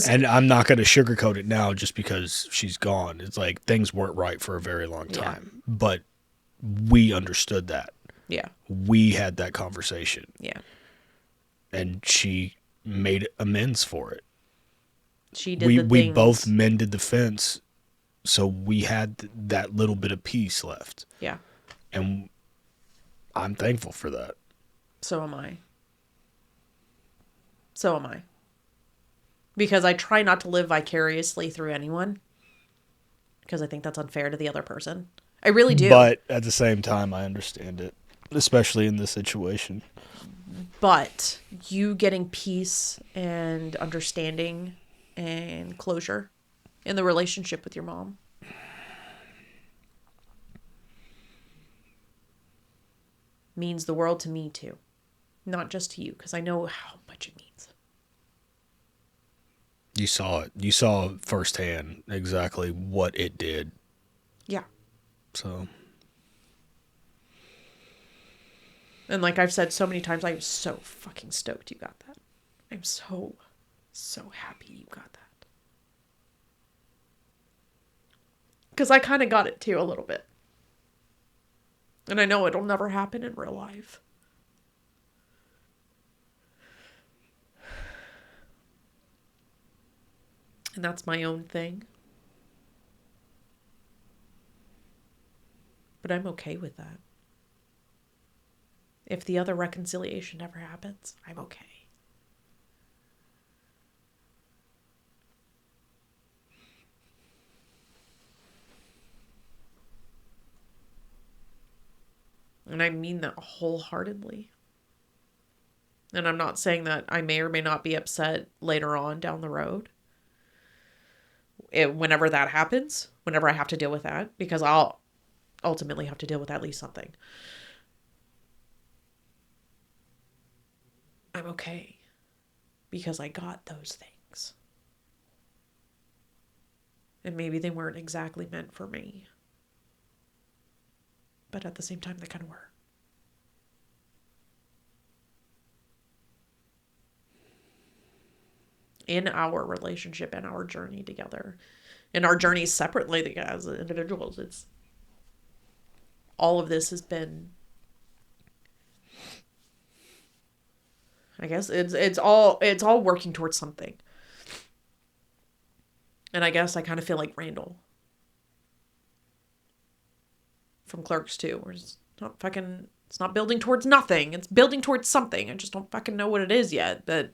And I'm not going to sugarcoat it now just because she's gone. It's like things weren't right for a very long time. Yeah. But we understood that. Yeah. We had that conversation. Yeah. And she made amends for it. She did we both mended the fence, so we had that little bit of peace left. Yeah. And I'm thankful for that. So am I. So am I. Because I try not to live vicariously through anyone. Because I think that's unfair to the other person. I really do. But at the same time, I understand it. Especially in this situation. But you getting peace and understanding and closure in the relationship with your mom. Means the world to me too. Not just to you, because I know how much it means. You saw it. You saw firsthand exactly what it did. Yeah. So. And like I've said so many times, I'm so fucking stoked you got that. I'm so happy you got that. Because I kind of got it too a little bit. And I know it'll never happen in real life. And that's my own thing. But I'm okay with that. If the other reconciliation never happens, I'm okay. And I mean that wholeheartedly. And I'm not saying that I may or may not be upset later on down the road. Whenever that happens, whenever I have to deal with that, because I'll ultimately have to deal with at least something. I'm okay. Because I got those things. And maybe they weren't exactly meant for me. But at the same time, they kind of were. In our relationship and our journey together. In our journeys separately as individuals. It's all of this has been, I guess it's all working towards something. And I guess I kind of feel like Randall from Clerks 2, where it's not building towards nothing. It's building towards something. I just don't fucking know what it is yet, but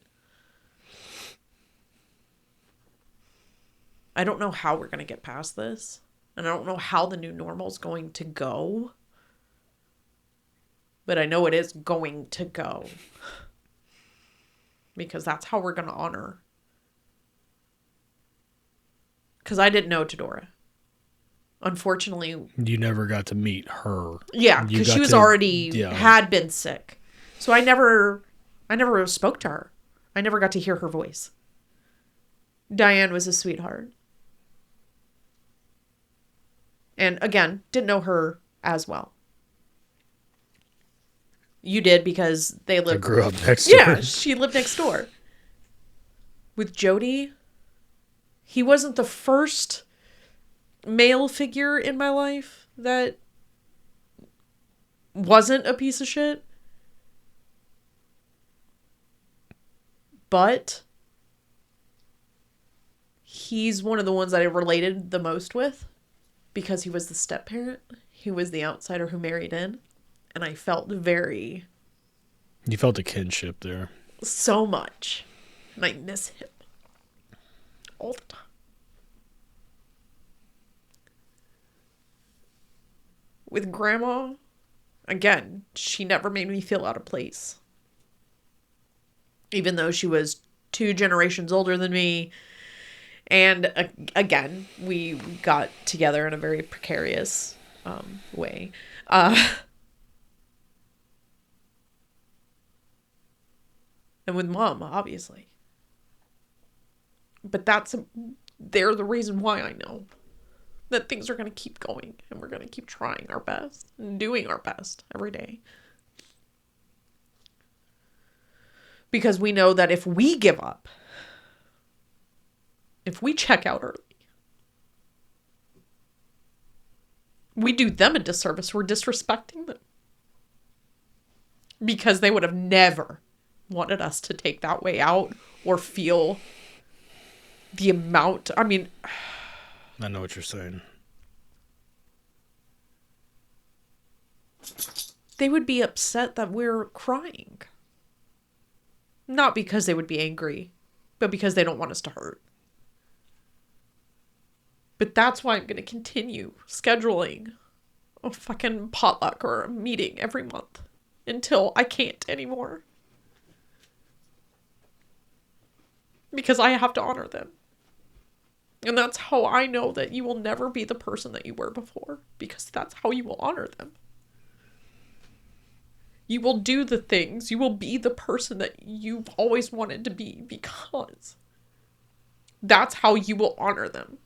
I don't know how we're going to get past this. And I don't know how the new normal is going to go. But I know it is going to go. Because that's how we're going to honor. Because I didn't know Todora. Unfortunately. You never got to meet her. Yeah, because she was already had been sick. So I never spoke to her. I never got to hear her voice. Diane was a sweetheart. And again, didn't know her as well. You did because they I lived... grew up next to Yeah, her. she lived next door. With Jody, he wasn't the first male figure in my life that wasn't a piece of shit. But he's one of the ones that I related the most with because he was the step parent. He was the outsider who married in. And I felt very... You felt a kinship there. so much. And I miss him. All the time. With Grandma, again, she never made me feel out of place. Even though she was 2 generations older than me. And again, we got together in a very precarious way. And with Mom, obviously. But they're the reason why I know that things are going to keep going. And we're going to keep trying our best and doing our best every day. Because we know that if we give up, if we check out early, we do them a disservice. We're disrespecting them. Because they would have never wanted us to take that way out or feel the amount. I mean, I know what you're saying. they would be upset that we're crying. Not because they would be angry, but because they don't want us to hurt. But that's why I'm going to continue scheduling a fucking potluck or a meeting every month until I can't anymore. Because I have to honor them. And that's how I know that you will never be the person that you were before. Because that's how you will honor them. You will do the things. You will be the person that you've always wanted to be. Because that's how you will honor them.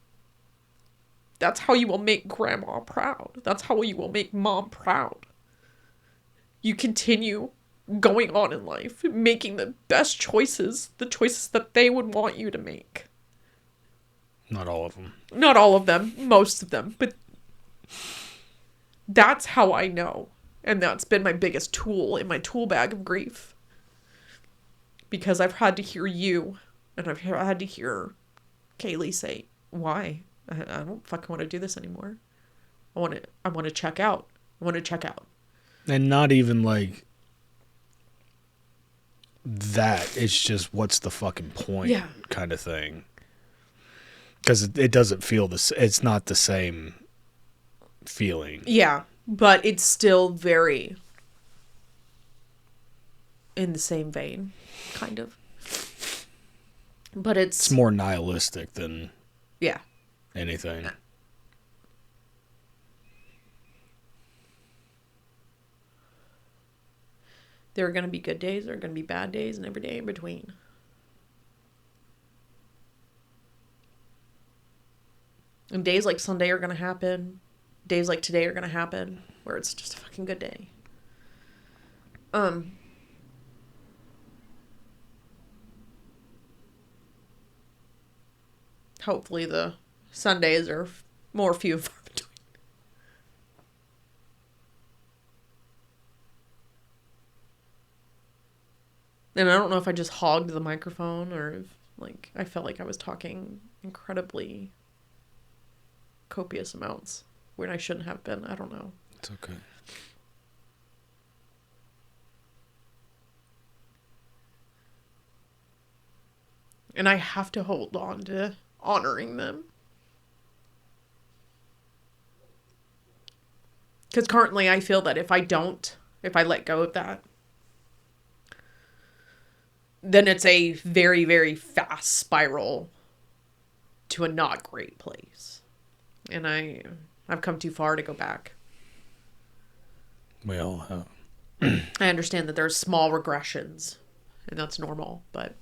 That's how you will make Grandma proud. That's how you will make Mom proud. You continue going on in life, making the best choices, the choices that they would want you to make. Not all of them. Not all of them, most of them, but that's how I know. And that's been my biggest tool in my tool bag of grief. Because I've had to hear you, and I've had to hear Kaylee say, why? I don't fucking want to do this anymore. I want to check out. I want to check out. And not even like that. It's just, what's the fucking point? Yeah. Kind of thing. Because it doesn't feel this. It's not the same feeling. Yeah, but it's still very in the same vein, kind of. But It's more nihilistic than yeah. anything. There are going to be good days, there are going to be bad days, and every day in between. And days like Sunday are going to happen. Days like today are going to happen, where it's just a fucking good day. Hopefully the Sundays are more few and far between. And I don't know if I just hogged the microphone or if, like, I felt like I was talking incredibly copious amounts when I shouldn't have been. I don't know. It's okay. And I have to hold on to honoring them. Because currently I feel that if I let go of that, then it's a very, very fast spiral to a not great place. And I've come too far to go back. We all have. I understand that there's small regressions, and that's normal, but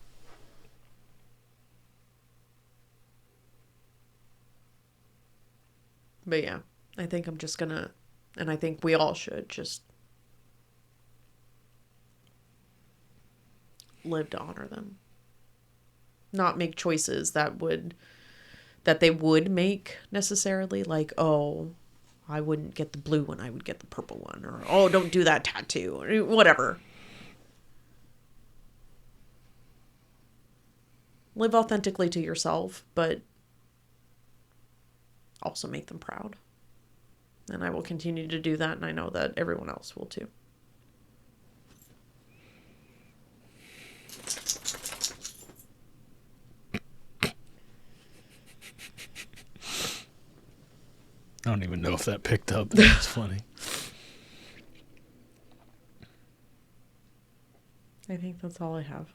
But yeah, I think I'm just gonna, and I think we all should just live to honor them. Not make choices that they would make necessarily, like, oh, I wouldn't get the blue one, I would get the purple one, or oh, don't do that tattoo, or whatever. Live authentically to yourself, but also make them proud. And I will continue to do that, and I know that everyone else will too. I don't even know if that picked up. That was funny. I think that's all I have.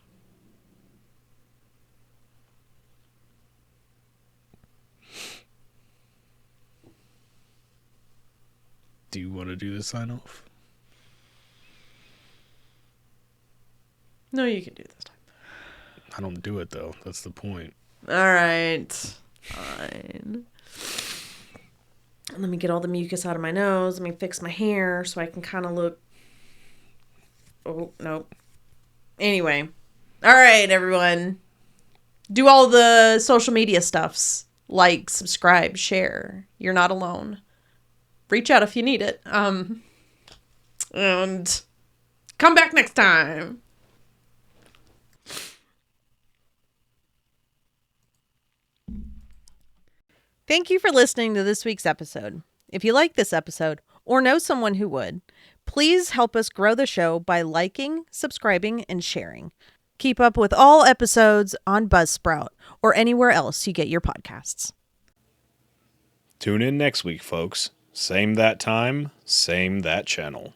Do you want to do the sign off? No, you can do this time. I don't do it though. That's the point. All right. Fine. Let me get all the mucus out of my nose. Let me fix my hair so I can kind of look. Oh, nope. Anyway. All right, everyone. Do all the social media stuffs. Like, subscribe, share. You're not alone. Reach out if you need it. And come back next time. Thank you for listening to this week's episode. If you like this episode or know someone who would, please help us grow the show by liking, subscribing, and sharing. Keep up with all episodes on Buzzsprout or anywhere else you get your podcasts. Tune in next week, folks. Same that time, same that channel.